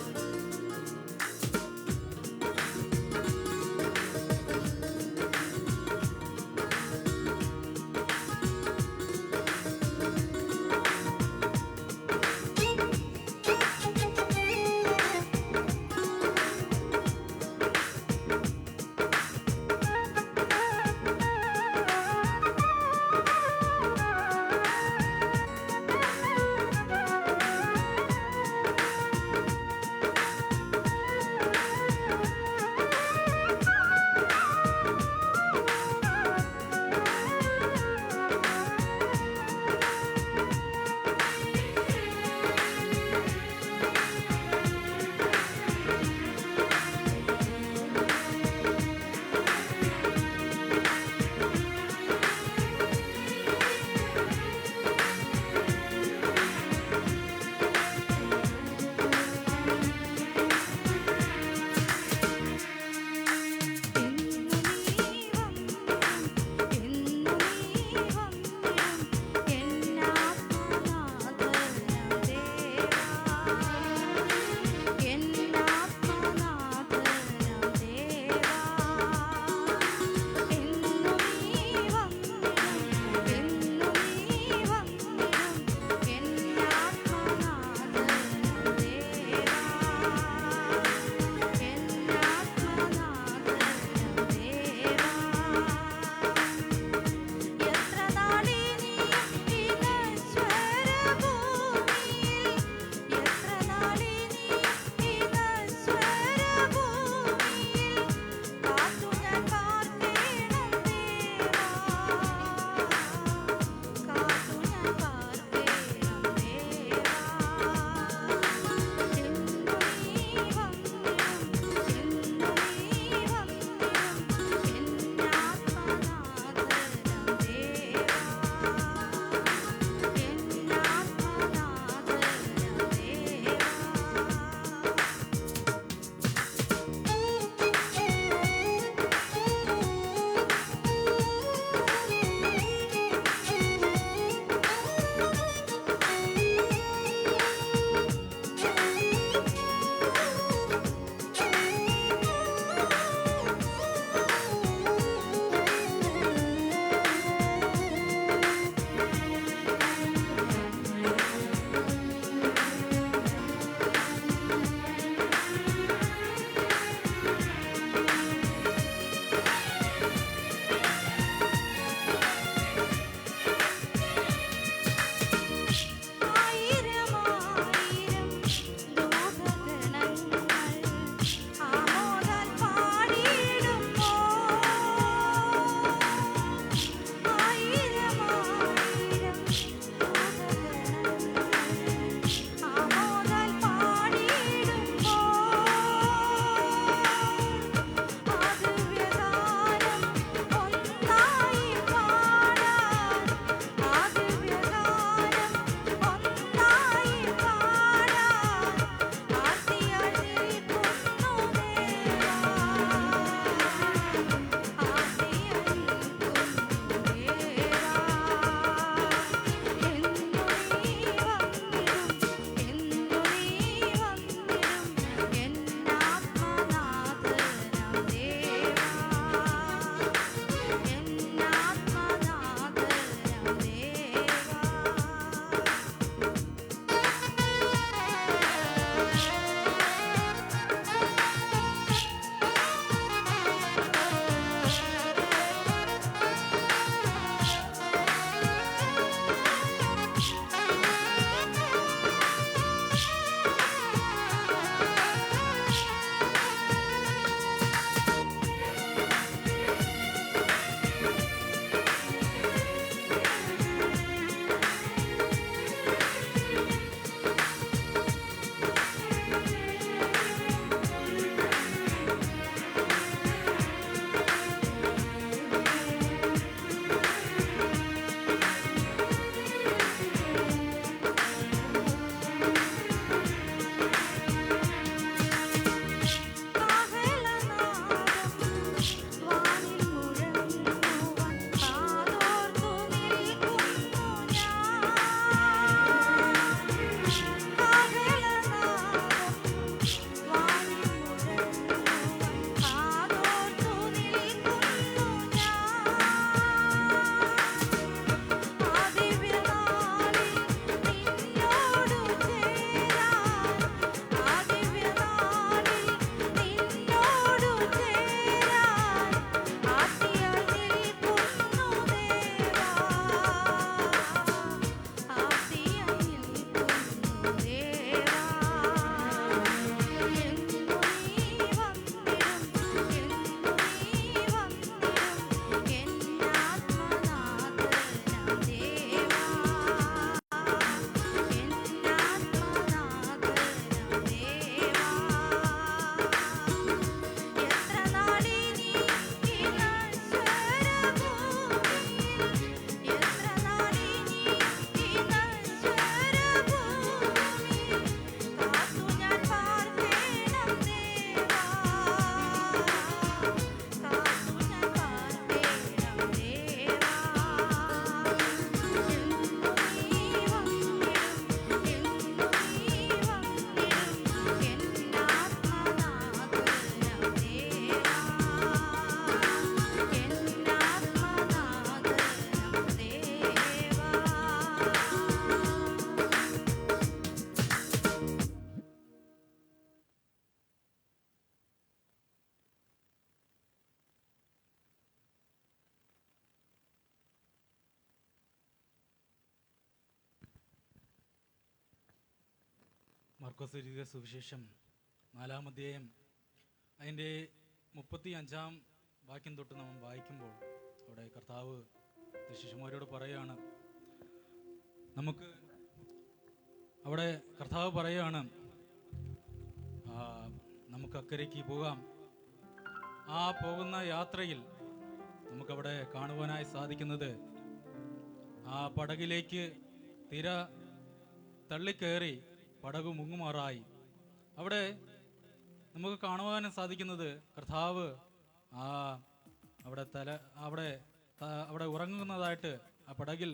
മാർക്കോസ് എഴുതിയ സുവിശേഷം 4-ാം അധ്യായം അതിൻ്റെ 35-ാം വാക്യം തൊട്ട് നമ്മൾ വായിക്കുമ്പോൾ അവിടെ കർത്താവ് ശിഷ്യന്മാരോട് പറയുകയാണ്, അവിടെ കർത്താവ് പറയുകയാണ്, നമുക്ക് അക്കരയ്ക്ക് പോകാം. ആ പോകുന്ന യാത്രയിൽ നമുക്കവിടെ കാണുവാനായി സാധിക്കുന്നത് ആ പടകിലേക്ക് തിര തള്ളിക്കയറി പടക് മുങ്ങുമാറായി. അവിടെ നമുക്ക് കാണുവാനും സാധിക്കുന്നത് കർത്താവ് അവിടെ ഉറങ്ങുന്നതായിട്ട്, ആ പടകിൽ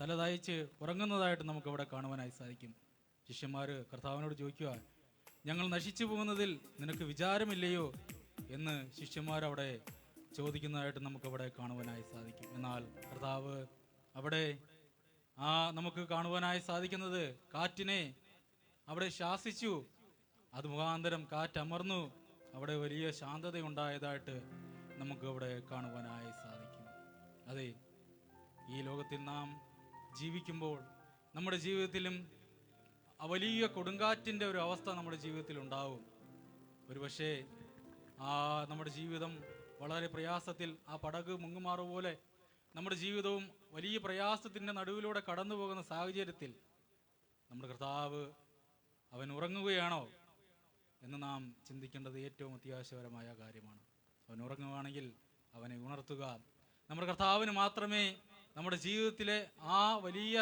തല തയ്ച്ച് ഉറങ്ങുന്നതായിട്ട് നമുക്കവിടെ കാണുവാനായി സാധിക്കും. ശിഷ്യന്മാർ കർത്താവിനോട് ചോദിക്കുക, ഞങ്ങൾ നശിച്ചു പോകുന്നതിൽ നിനക്ക് വിചാരമില്ലയോ എന്ന് ശിഷ്യന്മാരവിടെ ചോദിക്കുന്നതായിട്ട് നമുക്കവിടെ കാണുവാനായി സാധിക്കും. എന്നാൽ കർത്താവ് അവിടെ നമുക്ക് കാണുവാനായി സാധിക്കുന്നത് കാറ്റിനെ അവിടെ ശാസിച്ചു. അത് മുഖാന്തരം കാറ്റമർന്നു. അവിടെ വലിയ ശാന്തതയുണ്ടായതായിട്ട് നമുക്ക് അവിടെ കാണുവാനായി സാധിക്കും. അതെ, ഈ ലോകത്തിൽ നാം ജീവിക്കുമ്പോൾ നമ്മുടെ ജീവിതത്തിലും വലിയ കൊടുങ്കാറ്റിൻ്റെ ഒരു അവസ്ഥ നമ്മുടെ ജീവിതത്തിൽ ഉണ്ടാവും. ഒരുപക്ഷേ നമ്മുടെ ജീവിതം വളരെ പ്രയാസത്തിൽ, ആ പടക് മുങ്ങുമാറുപോലെ നമ്മുടെ ജീവിതവും വലിയ പ്രയാസത്തിൻ്റെ നടുവിലൂടെ കടന്നു പോകുന്ന സാഹചര്യത്തിൽ നമ്മുടെ കർത്താവ് അവൻ ഉറങ്ങുകയാണോ എന്ന് നാം ചിന്തിക്കേണ്ടത് ഏറ്റവും അത്യാവശ്യപരമായ കാര്യമാണ്. അവൻ ഉറങ്ങുകയാണെങ്കിൽ അവനെ ഉണർത്തുക. നമ്മുടെ കർത്താവിന് മാത്രമേ നമ്മുടെ ജീവിതത്തിലെ ആ വലിയ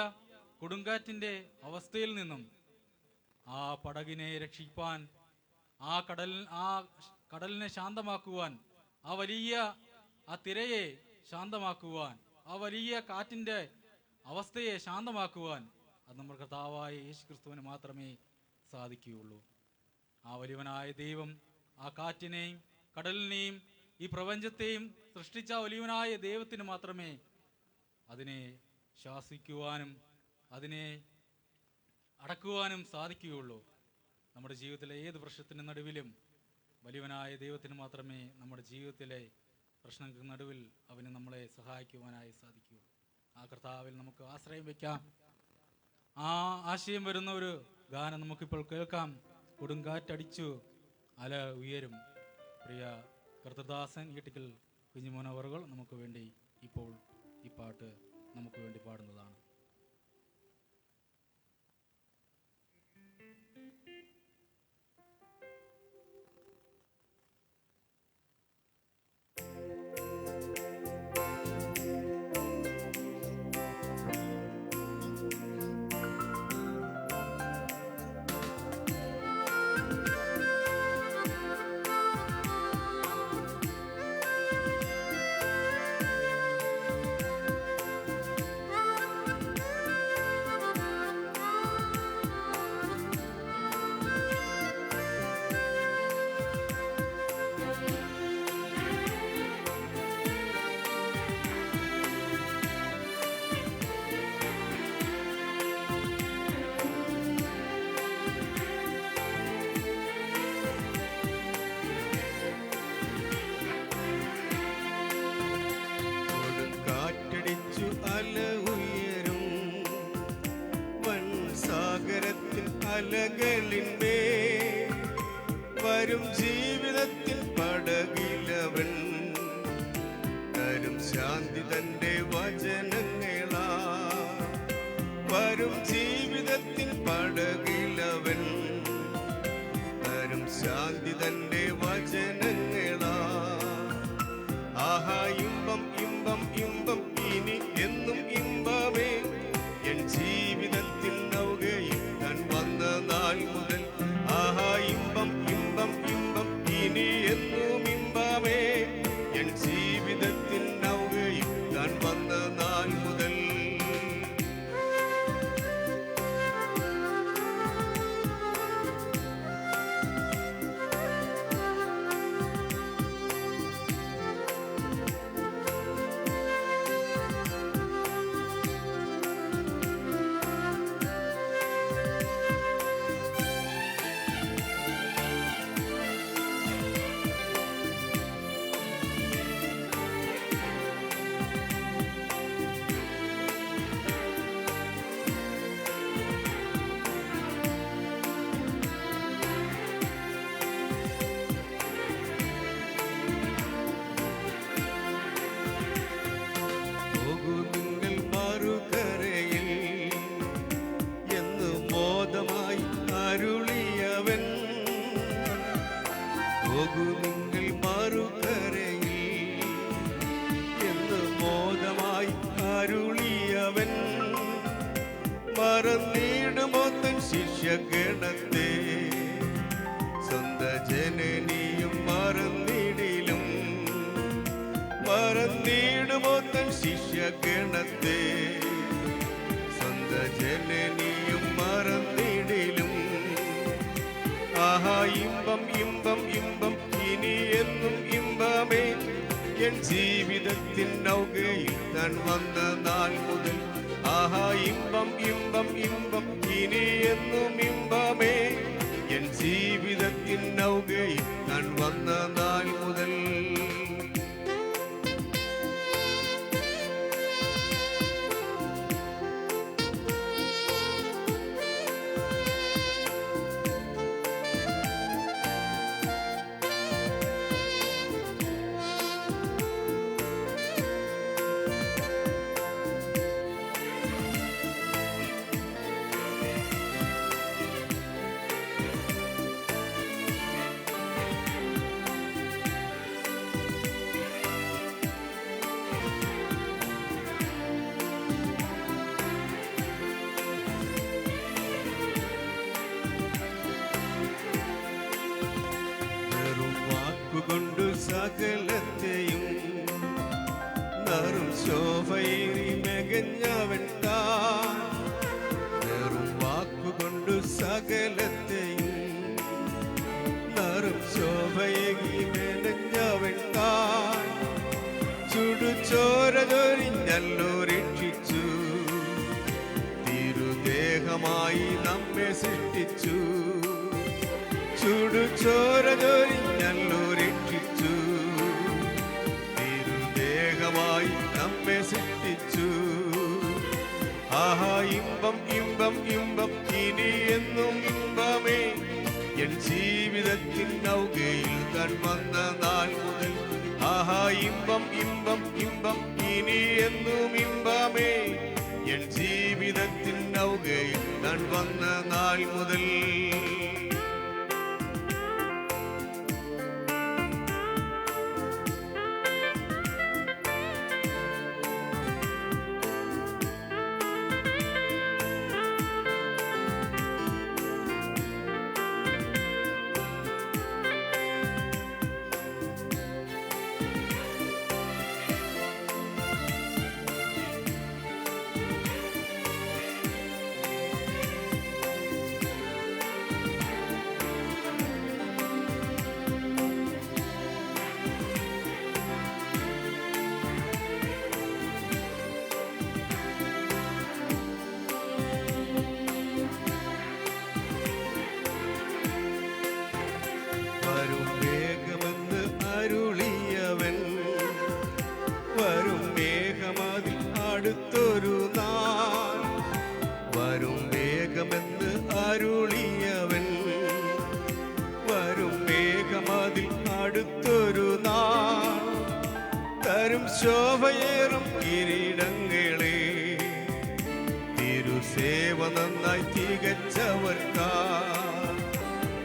കൊടുങ്കാറ്റിൻ്റെ അവസ്ഥയിൽ നിന്നും ആ പടകിനെ രക്ഷിപ്പാൻ, ആ കടലിനെ ശാന്തമാക്കുവാൻ, ആ വലിയ തിരയെ ശാന്തമാക്കുവാൻ, ആ വലിയ കാറ്റിൻ്റെ അവസ്ഥയെ ശാന്തമാക്കുവാൻ അത് നമ്മുടെ കർത്താവായ യേശുക്രിസ്തുവിന് മാത്രമേ സാധിക്കുകയുള്ളൂ. ആ വലിയവനായ ദൈവം ആ കാറ്റിനെയും കടലിനെയും ഈ പ്രപഞ്ചത്തെയും സൃഷ്ടിച്ച വലിയവനായ ദൈവത്തിന് മാത്രമേ അതിനെ ശാസിക്കുവാനും അതിനെ അടക്കുവാനും സാധിക്കുകയുള്ളൂ. നമ്മുടെ ജീവിതത്തിലെ ഏത് പ്രശ്നത്തിന് നടുവിലും വലിയവനായ ദൈവത്തിന് മാത്രമേ നമ്മുടെ ജീവിതത്തിലെ പ്രശ്നങ്ങൾക്ക് നടുവിൽ അവന് നമ്മളെ സഹായിക്കുവാനായി സാധിക്കൂ. ആ കർത്താവിൽ നമുക്ക് ആശ്രയം വയ്ക്കാം. ആ ആശയം വരുന്ന ഒരു ഗാനം നമുക്കിപ്പോൾ കേൾക്കാം. കൊടുങ്കാറ്റടിച്ചു അല ഉയരും. പ്രിയ കർത്തദാസൻ ഈട്ടിക്കൽ കുഞ്ഞുമോനവറുകൾ നമുക്ക് വേണ്ടി ഇപ്പോൾ ഈ പാട്ട് നമുക്ക് വേണ്ടി പാടുന്നതാണ്. അലകളിന്മേൽ വരും ജീവിതത്തിൽ പടകിലവൻ തരും ശാന്തി തന്റെ വചനങ്ങളാ. വരും ജീവിതത്തിൽ പടകിലവൻ തരും ശാന്തി തന്റെ വചനങ്ങളാ. ആഹാ ഇമ്പം ഇമ്പം ഇമ്പം ഇനി എന്നും ഇമ്പമേ എൻ ജീവിതത്തിൽ നൗകയിൽ ഞാൻ വന്ന നാൾ മുതൽ. ആഹാ ഇമ്പം ഇമ്പം ഇമ്പം ഇനി എന്നും ഇമ്പമേ എൻ ജീവിതത്തിൽ നൗകയിൽ ഞാൻ വന്ന നാൾ മുതൽ. പോകൂ നിങ്ങൾ മറുകരയിൽ എന്ന് മോദമായി അരുളിയവൻ. മറന്നിടുമോ തൻ ശിഷ്യഗണത്തെ, സ്വന്ത ജനനിയും മറന്നിടിലും. മറന്നിടുമോ തൻ ശിഷ്യഗണത്തെ, സ്വന്ത ജനനിയും മറന്നിടിലും. ആഹാ ഇമ്പം ഇമ്പം ഇമ്പം ഇനി എന്നും ഇമ്പമേ, എൻ ജീവിതത്തിൻ നൗകയിൽ താൻ വന്ന നാൾ മുതൽ. ആഹാ ഇമ്പം ഇമ്പം ഇമ്പം ഇനി എന്നും ഇമ്പമേ, എൻ ജീവിതത്തിൻ നൗകയിൽ താൻ വന്ന നാൾ മുതൽ. കൊണ്ടു സകലത്തെയും നറും ശോഭയേറി മെകഞ്ഞവൻ താൻ. വെറും വാക്കുകൊണ്ടു സകലത്തെയും നറും ശോഭയേറി മെനഞ്ഞവൻ താൻ. ചുടുചോര ചൊരിഞ്ഞല്ലോ രക്ഷിച്ചു, തിരുദേഹമായി നമ്മെ സൃഷ്ടിച്ചു. ചുടുചോര ചൊരിഞ്ഞല്ലോ രക്ഷിച്ചു, തിരുദേഹമായി നമ്മെ സൃഷ്ടിച്ചു. ആഹാ ഇമ്പം ഇമ്പം ഇമ്പം ഇനി എന്നും ഇമ്പമേ, എൻ ജീവിതത്തിൻ നൗകയിൽ താൻ വന്ന നാൾ മുതൽ. ആഹാ ഇമ്പം ഇമ്പം ഇമ്പം ഇനി എന്നും ഇമ്പമേ, എൻ ജീവിതത്തിൻ നൗകയിൽ താൻ വന്ന നാൾ മുതൽ. വരും വേഗമെന്ന് അരുളിയവൻ, വരും മേഘമതിൽ അടുത്തൊരു നാൾ. വരും വേഗമെന്ന് അരുളിയവൻ, വരും മേഘമതിൽ അടുത്തൊരു നാൾ. തരും ശോഭയേറും കിരീടങ്ങളെ, തിരുസേവ നന്നായി തികച്ചവർക്കാ.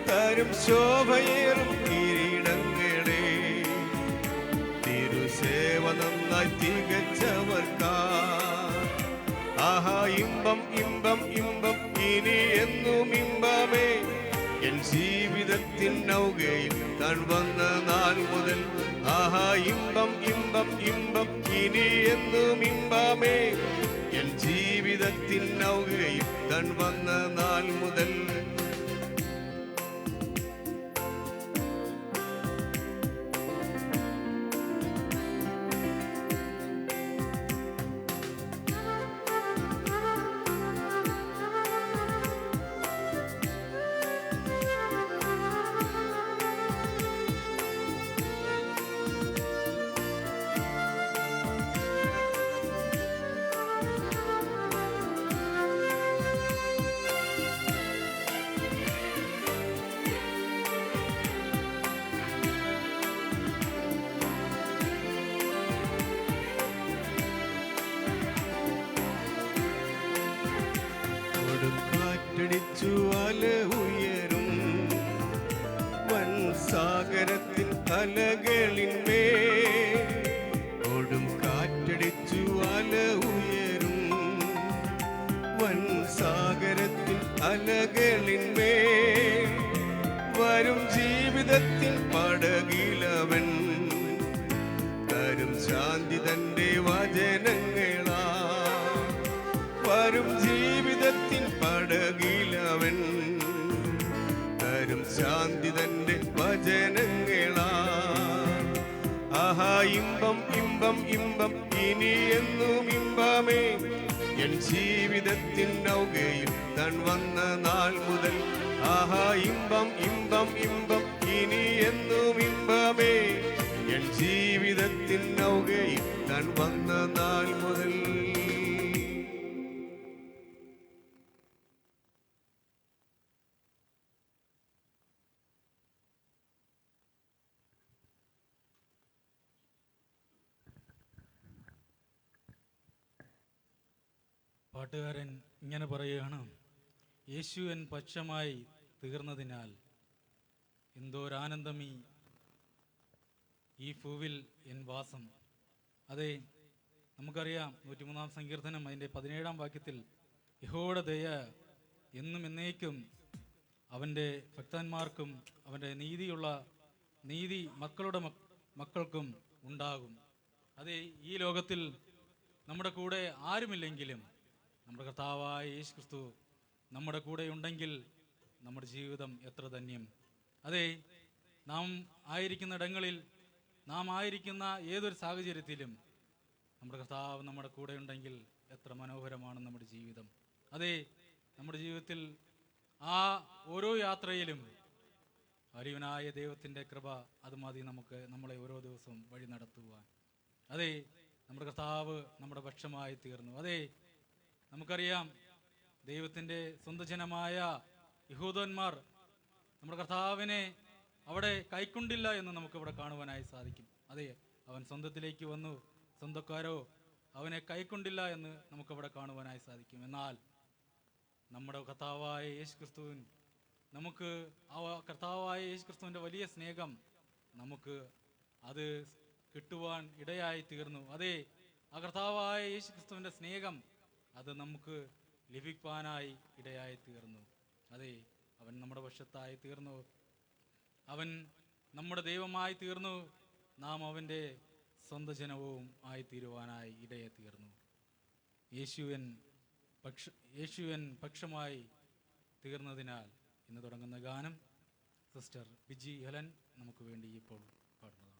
തരും ശോഭയേറും കിരീടങ്ങളെ, തിരുസേവ നന്നായി തികച്ചവർക്കാ. ആഹാ ഇമ്പം ഇമ്പം ഇമ്പം ഇനി എന്നും ഇമ്പമേ, എൻ ജീവിതത്തിൻ നൗകയിൽ താൻ വന്ന നാൾ മുതൽ. ആഹാ ഇമ്പം ഇമ്പം ഇമ്പം ഇനി എന്നും ഇമ്പമേ, എൻ ജീവിതത്തിൻ നൗകയിൽ താൻ വന്ന നാൾ മുതൽ. സാഗരത്തിൻ അലകളിന്മേ കൊടും കാറ്റടിച്ചു അല ഉയരും വൻ സാഗരത്തിൻ അലകളിന്മേ വരും ജീവിതത്തിൻ പടകിലവൻ തരും ശാന്തി തന്റെ വചനങ്ങളാ വരും ജീവിതത്തിൻ പടകിലവൻ തരും ശാന്തി തന്റെ വചനങ്ങളാ ആഹാ ഇമ്പം ഇമ്പം ഇമ്പം ഇനി എന്നും ഇമ്പമേ എൻ ജീവിതത്തിൻ നൗകയിൽ താൻ വന്ന നാൾ മുതൽ ആഹാ ഇമ്പം ഇമ്പം ഇമ്പം ഇനി എന്നും ഇമ്പമേ എൻ ജീവിതത്തിൻ നൗകയിൽ താൻ വന്ന നാൾ മുതൽ. പാട്ടുകാരൻ ഇങ്ങനെ പറയുകയാണ്, യേശു എൻ പക്ഷമായി തീർന്നതിനാൽ എന്തോരാനന്ദമീ ഈ ഭൂവിൽ എൻ വാസം. അതെ, നമുക്കറിയാം 103 സങ്കീർത്തനം അതിൻ്റെ 17 വാക്യത്തിൽ യഹോവയുടെ ദയ എന്നും എന്നേക്കും അവൻ്റെ ഭക്തന്മാർക്കും അവൻ്റെ നീതി മക്കളുടെ മക്കൾക്കും ഉണ്ടാകും. അതെ, ഈ ലോകത്തിൽ നമ്മുടെ കൂടെ ആരുമില്ലെങ്കിലും നമ്മുടെ കർത്താവായ യേശു ക്രിസ്തു നമ്മുടെ കൂടെ ഉണ്ടെങ്കിൽ നമ്മുടെ ജീവിതം എത്ര ധന്യം. അതെ, നാം ആയിരിക്കുന്ന ഇടങ്ങളിൽ, നാം ആയിരിക്കുന്ന ഏതൊരു സാഹചര്യത്തിലും നമ്മുടെ കർത്താവ് നമ്മുടെ കൂടെ ഉണ്ടെങ്കിൽ എത്ര മനോഹരമാണ് നമ്മുടെ ജീവിതം. അതെ, നമ്മുടെ ജീവിതത്തിൽ ആ ഓരോ യാത്രയിലും വലിയവനായ ദൈവത്തിൻ്റെ കൃപ അത് മതി നമ്മളെ ഓരോ ദിവസവും വഴി നടത്തുവാൻ. അതെ, നമ്മുടെ കർത്താവ് നമ്മുടെ പക്ഷമായി തീർന്നു. അതെ, നമുക്കറിയാം ദൈവത്തിൻ്റെ സ്വന്തം ജനമായ യഹൂദന്മാർ നമ്മുടെ കർത്താവിനെ അവിടെ കൈക്കൊണ്ടില്ല എന്ന് നമുക്കിവിടെ കാണുവാനായി സാധിക്കും. അതെ, അവൻ സ്വന്തത്തിലേക്ക് വന്നു, സ്വന്തക്കാരോ അവനെ കൈക്കൊണ്ടില്ല എന്ന് നമുക്കവിടെ കാണുവാനായി സാധിക്കും. എന്നാൽ നമ്മുടെ കർത്താവായ യേശു ക്രിസ്തുവിൻ നമുക്ക് കർത്താവായ യേശു ക്രിസ്തുവിൻ്റെ വലിയ സ്നേഹം നമുക്ക് അത് കിട്ടുവാൻ ഇടയായി തീർന്നു. അതെ, ആ കർത്താവായ യേശു ക്രിസ്തുവിൻ്റെ സ്നേഹം അത് നമുക്ക് ലഭിക്കാനായി ഇടയായി തീർന്നു. അതെ, അവൻ നമ്മുടെ പക്ഷത്തായി തീർന്നു, അവൻ നമ്മുടെ ദൈവമായി തീർന്നു, നാം അവൻ്റെ സ്വന്തം ജനവും ആയി തീരുവാനായി ഇടയായി തീർന്നു. യേശുവൻ പക്ഷമായി തീർന്നതിനാൽ ഇന്ന് തുടങ്ങുന്ന ഗാനം സിസ്റ്റർ ബിജി ഹെലൻ നമുക്ക് വേണ്ടി ഇപ്പോൾ പാടുന്നതാണ്.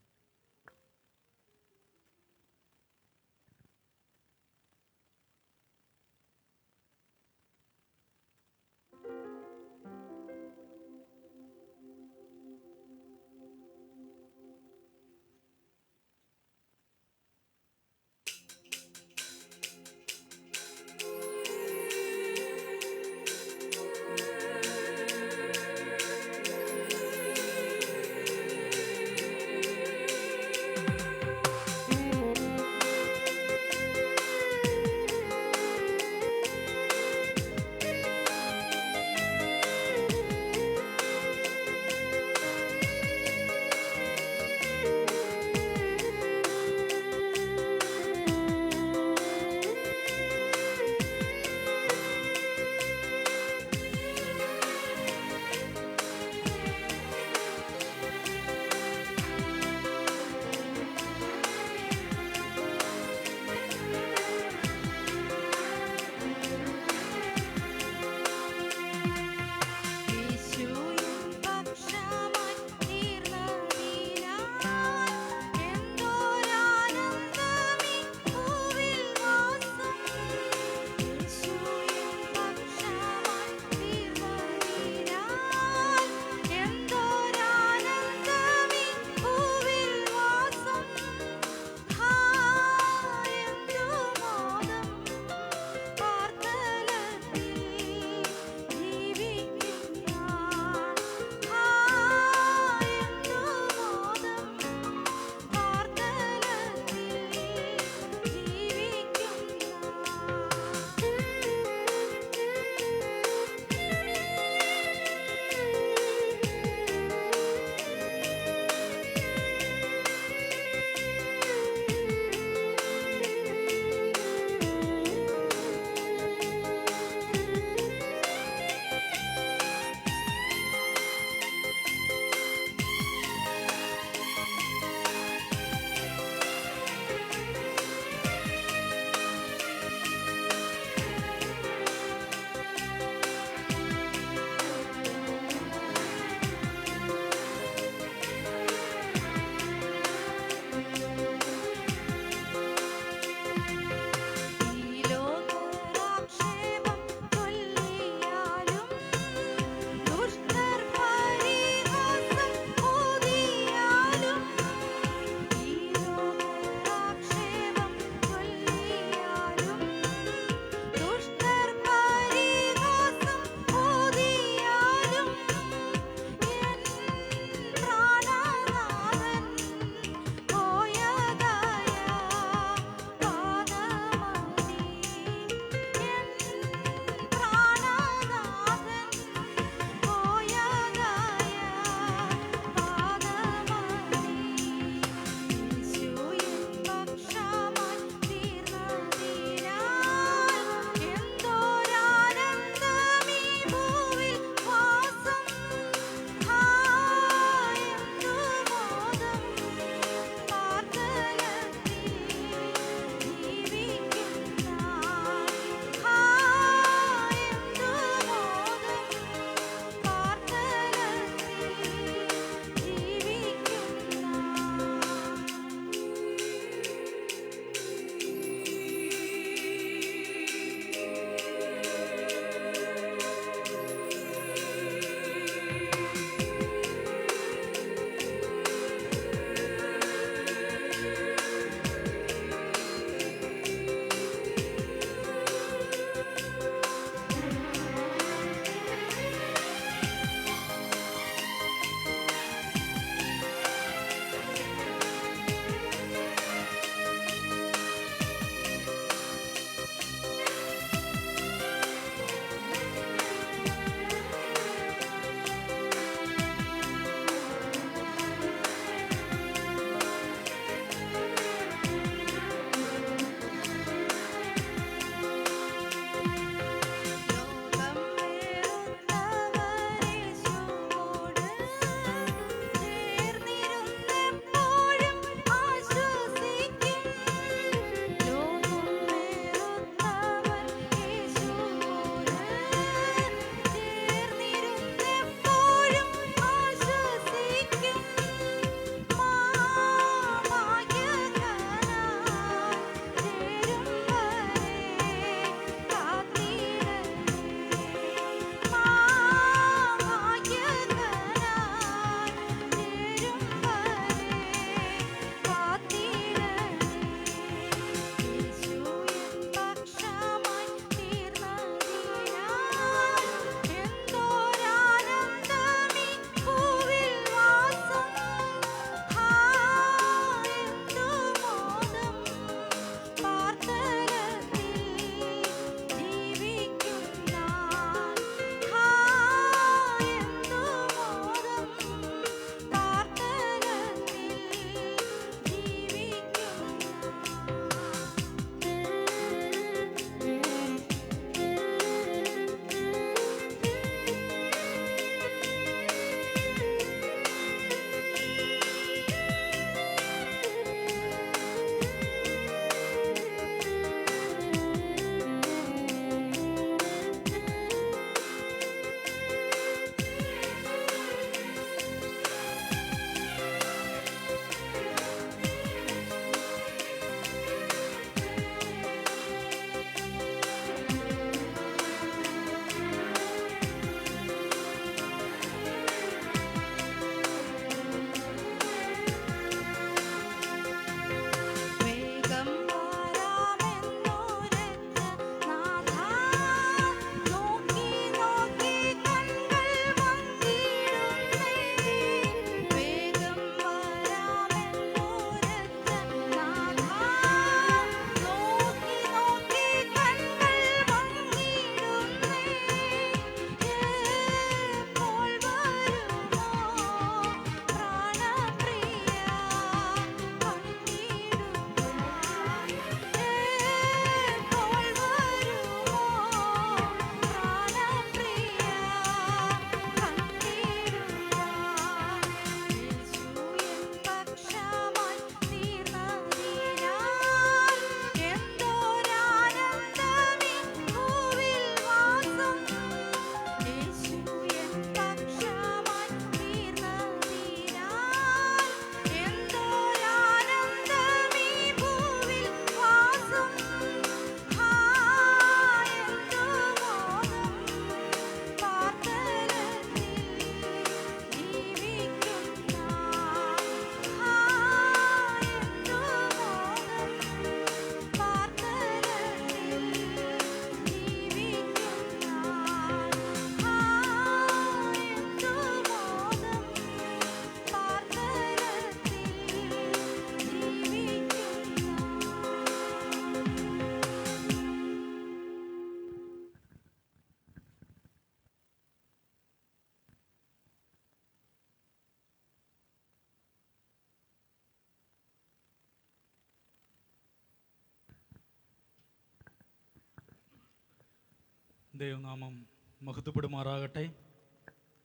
ദൈവനാമം മഹത്വപ്പെടുമാറാകട്ടെ.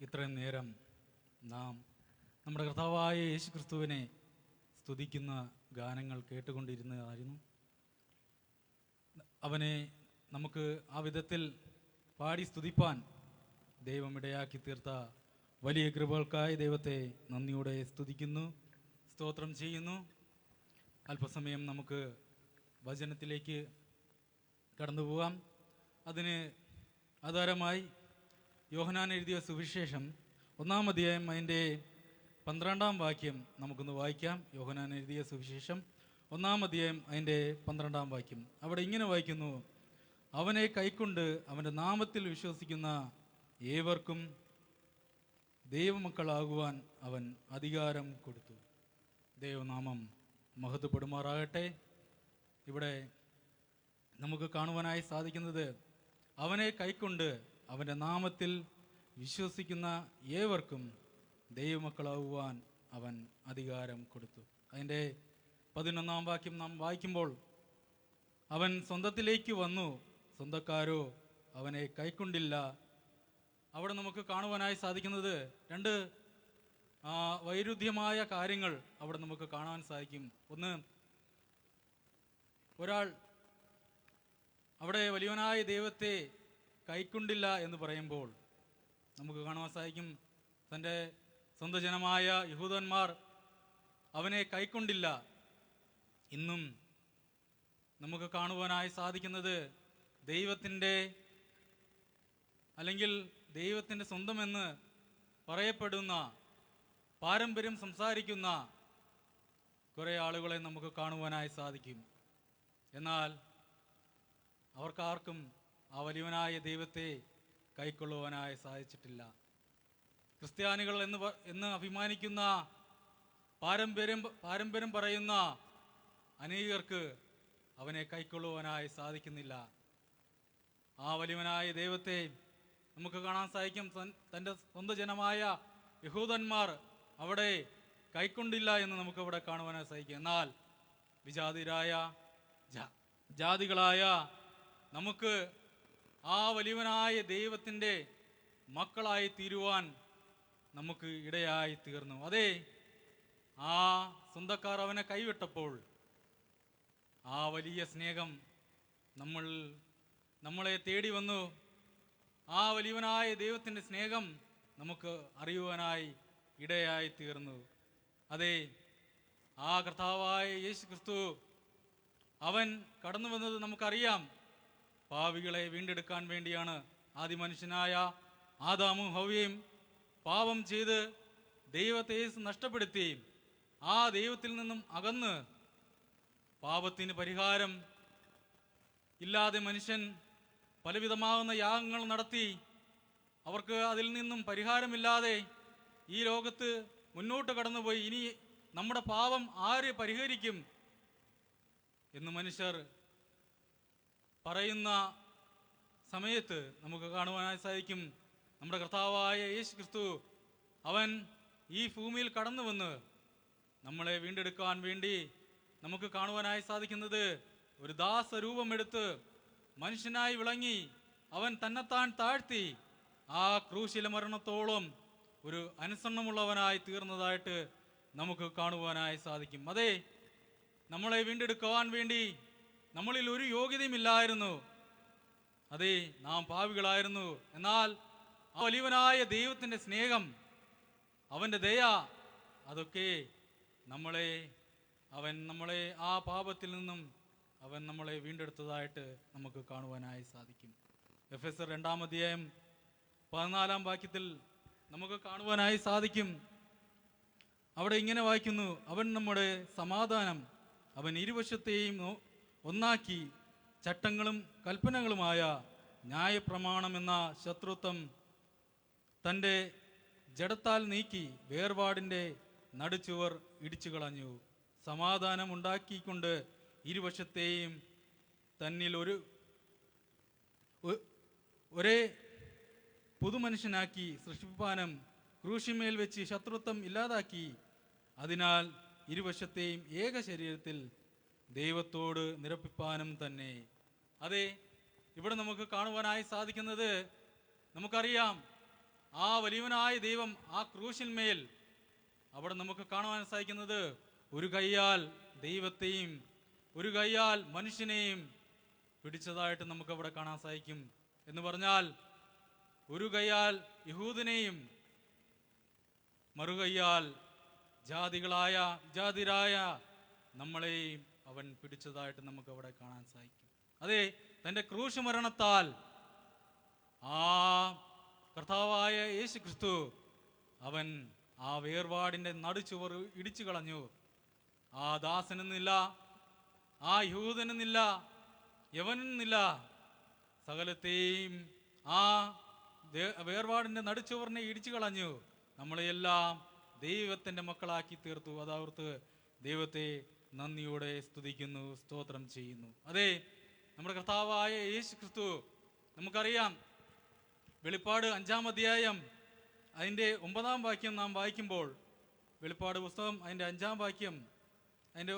ഇത്രയും നേരം നാം നമ്മുടെ കർത്താവായ യേശു ക്രിസ്തുവിനെ സ്തുതിക്കുന്ന ഗാനങ്ങൾ കേട്ടുകൊണ്ടിരുന്നതായിരുന്നു. അവനെ നമുക്ക് ആ വിധത്തിൽ പാടി സ്തുതിപ്പാൻ ദൈവം ഇടയാക്കി തീർത്ത വലിയ കൃപകൾക്കായി ദൈവത്തെ നന്ദിയോടെ സ്തുതിക്കുന്നു, സ്തോത്രം ചെയ്യുന്നു. അല്പസമയം നമുക്ക് വചനത്തിലേക്ക് കടന്നു പോകാം. അതിന് ആധാരമായി യോഹന്നാൻ എഴുതിയ സുവിശേഷം 1-ാം അധ്യായം അതിൻ്റെ 12-ാം വാക്യം നമുക്കൊന്ന് വായിക്കാം. യോഹന്നാൻ എഴുതിയ സുവിശേഷം 1-ാം അധ്യായം അതിൻ്റെ 12-ാം വാക്യം. അവിടെ ഇങ്ങനെ വായിക്കുന്നു: അവനെ കൈക്കൊണ്ട് അവൻ്റെ നാമത്തിൽ വിശ്വസിക്കുന്ന ഏവർക്കും ദൈവമക്കളാകുവാൻ അവൻ അധികാരം കൊടുത്തു. ദൈവനാമം മഹത്വപ്പെടുമാറാകട്ടെ. ഇവിടെ നമുക്ക് കാണുവാനായി സാധിക്കുന്നത് അവനെ കൈക്കൊണ്ട് അവൻ്റെ നാമത്തിൽ വിശ്വസിക്കുന്ന ഏവർക്കും ദൈവമക്കളാകുവാൻ അവൻ അധികാരം കൊടുത്തു. അതിൻ്റെ 11-ാം വാക്യം നാം വായിക്കുമ്പോൾ, അവൻ സ്വന്തത്തിലേക്ക് വന്നു, സ്വന്തക്കാരോ അവനെ കൈക്കൊണ്ടില്ല. അവിടെ നമുക്ക് കാണുവാനായി സാധിക്കുന്നത് രണ്ട് വൈരുദ്ധ്യമായ കാര്യങ്ങൾ അവിടെ നമുക്ക് കാണാൻ സാധിക്കും. ഒന്ന്, ഒരാൾ അവിടെ വലിയവനായ ദൈവത്തെ കൈക്കൊണ്ടില്ല എന്ന് പറയുമ്പോൾ നമുക്ക് കാണുവാൻ സാധിക്കും, തൻ്റെ സ്വന്തം ജനമായ യഹൂദന്മാർ അവനെ കൈക്കൊണ്ടില്ല. ഇന്നും നമുക്ക് കാണുവാനായി സാധിക്കുന്നത് ദൈവത്തിൻ്റെ അല്ലെങ്കിൽ ദൈവത്തിൻ്റെ സ്വന്തമെന്ന് പറയപ്പെടുന്ന, പാരമ്പര്യം സംസാരിക്കുന്ന കുറേ ആളുകളെ നമുക്ക് കാണുവാനായി സാധിക്കും. എന്നാൽ അവർക്കാർക്കും ആ വലിയവനായ ദൈവത്തെ കൈക്കൊള്ളുവാനായി സാധിച്ചിട്ടില്ല. ക്രിസ്ത്യാനികൾ എന്ന് അഭിമാനിക്കുന്ന, പാരമ്പര്യം പറയുന്ന അനേകർക്ക് അവനെ കൈക്കൊള്ളുവാനായി സാധിക്കുന്നില്ല. ആ വലിയവനായ ദൈവത്തെ നമുക്ക് കാണാൻ സാധിക്കും, തൻ്റെ സ്വന്തം ജനമായ യഹൂദന്മാർ അവിടെ കൈക്കൊണ്ടില്ല എന്ന് നമുക്ക് അവിടെ കാണുവാനായി സാധിക്കും. എന്നാൽ വിജാതിരായ ജാതികളായ നമുക്ക് ആ വലിയവനായ ദൈവത്തിൻ്റെ മക്കളായി തീരുവാൻ നമുക്ക് ഇടയായി തീർന്നു. അതെ, ആ സ്വന്തക്കാർ അവനെ കൈവിട്ടപ്പോൾ ആ വലിയ സ്നേഹം നമ്മളെ തേടി വന്നു. ആ വലിയവനായ ദൈവത്തിൻ്റെ സ്നേഹം നമുക്ക് അറിയുവാനായി ഇടയായി തീർന്നു. അതെ, ആ കർത്താവായ യേശു ക്രിസ്തു അവൻ കടന്നു വന്നത് നമുക്കറിയാം. പാപികളെ വീണ്ടെടുക്കാൻ വേണ്ടിയാണ്. ആദ്യ മനുഷ്യനായ ആദാമും ഹവ്വയും പാപം ചെയ്ത് ദൈവത്തെ നഷ്ടപ്പെടുത്തി ആ ദൈവത്തിൽ നിന്നും അകന്ന് പാപത്തിന് പരിഹാരം ഇല്ലാതെ മനുഷ്യൻ പലവിധമാകുന്ന യാഗങ്ങൾ നടത്തി അവർക്ക് അതിൽ നിന്നും പരിഹാരമില്ലാതെ ഈ ലോകത്ത് മുന്നോട്ട് കടന്നുപോയി. ഇനി നമ്മുടെ പാപം ആര് പരിഹരിക്കും എന്ന് മനുഷ്യർ പറയുന്ന സമയത്ത് നമുക്ക് കാണുവാനായി സാധിക്കും, നമ്മുടെ കർത്താവായ യേശു ക്രിസ്തു അവൻ ഈ ഭൂമിയിൽ കടന്നു വന്ന് നമ്മളെ വീണ്ടെടുക്കാൻ വേണ്ടി നമുക്ക് കാണുവാനായി സാധിക്കുന്നത് ഒരു ദാസരൂപമെടുത്ത് മനുഷ്യനായി വിളങ്ങി അവൻ തന്നെത്താൻ താഴ്ത്തി ആ ക്രൂശിലെ മരണത്തോളം ഒരു അനുസരണമുള്ളവനായി തീർന്നതായിട്ട് നമുക്ക് കാണുവാനായി സാധിക്കും. അതെ, നമ്മളെ വീണ്ടെടുക്കുവാൻ വേണ്ടി നമ്മളിൽ ഒരു യോഗ്യതയുമില്ലായിരുന്നു. അതെ, നാം പാപികളായിരുന്നു. എന്നാൽ ആ വലിയവനായ ദൈവത്തിൻ്റെ സ്നേഹം, അവൻ്റെ ദയ, അതൊക്കെ നമ്മളെ ആ പാപത്തിൽ നിന്നും അവൻ നമ്മളെ വീണ്ടെടുത്തതായിട്ട് നമുക്ക് കാണുവാനായി സാധിക്കും. എഫെസർ 2-ാം അധ്യായം 14-ാം വാക്യത്തിൽ നമുക്ക് കാണുവാനായി സാധിക്കും. അവിടെ ഇങ്ങനെ വായിക്കുന്നു: അവൻ നമ്മുടെ സമാധാനം, അവൻ ഇരുവശത്തെയും ഒന്നാക്കി ചട്ടങ്ങളും കൽപ്പനകളുമായ ന്യായപ്രമാണം എന്ന ശത്രുത്വം തൻ്റെ ജഡത്താൽ നീക്കി വേർപാടിൻ്റെ നടുച്ചുവർ ഇടിച്ചു കളഞ്ഞു. സമാധാനം ഉണ്ടാക്കിക്കൊണ്ട് ഇരുവശത്തെയും തന്നിൽ ഒരേ പുതുമനുഷ്യനാക്കി സൃഷ്ടിപ്പാനും ക്രൂശിമേൽ വെച്ച് ശത്രുത്വം ഇല്ലാതാക്കി. അതിനാൽ ഇരുവശത്തെയും ഏക ശരീരത്തിൽ ദൈവത്തോട് നിരപ്പിപ്പാനും തന്നെ. അതെ, ഇവിടെ നമുക്ക് കാണുവാനായി സാധിക്കുന്നത്, നമുക്കറിയാം ആ വലിയവനായ ദൈവം ആ ക്രൂശിന്മേൽ അവിടെ നമുക്ക് കാണുവാൻ സാധിക്കുന്നത് ഒരു കൈയാൽ ദൈവത്തെയും ഒരു കൈയാൽ മനുഷ്യനെയും പിടിച്ചതായിട്ട് നമുക്ക് അവിടെ കാണാൻ സാധിക്കും. എന്ന് പറഞ്ഞാൽ ഒരു കൈയാൽ യഹൂദനെയും മറുകൈയാൽ ജാതിരായ നമ്മളെയും അവൻ പിടിച്ചതായിട്ട് നമുക്ക് അവിടെ കാണാൻ സാധിക്കും. അതെ, തൻ്റെ ക്രൂശ് മരണത്താൽ ആ കർത്താവായ യേശു ക്രിസ്തു അവൻ ആ വേർപാടിൻ്റെ നടുച്ചുവർ ഇടിച്ചു കളഞ്ഞു. ആ ദാസനെന്നില്ല, ആ യഹൂദനെന്നില്ല, യവനെന്നില്ല, സകലത്തെയും ആ വേർപാടിൻ്റെ നടുച്ചുവറിനെ ഇടിച്ചു കളഞ്ഞു. നമ്മളെയെല്ലാം ദൈവത്തിൻ്റെ മക്കളാക്കി തീർത്തു. അതോർത്ത് ദൈവത്തെ നന്ദിയോടെ സ്തുതിക്കുന്നു, സ്തോത്രം ചെയ്യുന്നു. അതെ, നമ്മുടെ കർത്താവായ യേശു ക്രിസ്തു, നമുക്കറിയാം വെളിപ്പാട് 5-ാം അധ്യായം അതിൻ്റെ 9-ാം വാക്യം നാം വായിക്കുമ്പോൾ, വെളിപ്പാട് പുസ്തകം അതിൻ്റെ 5-ാം വാക്യം, അതിൻ്റെ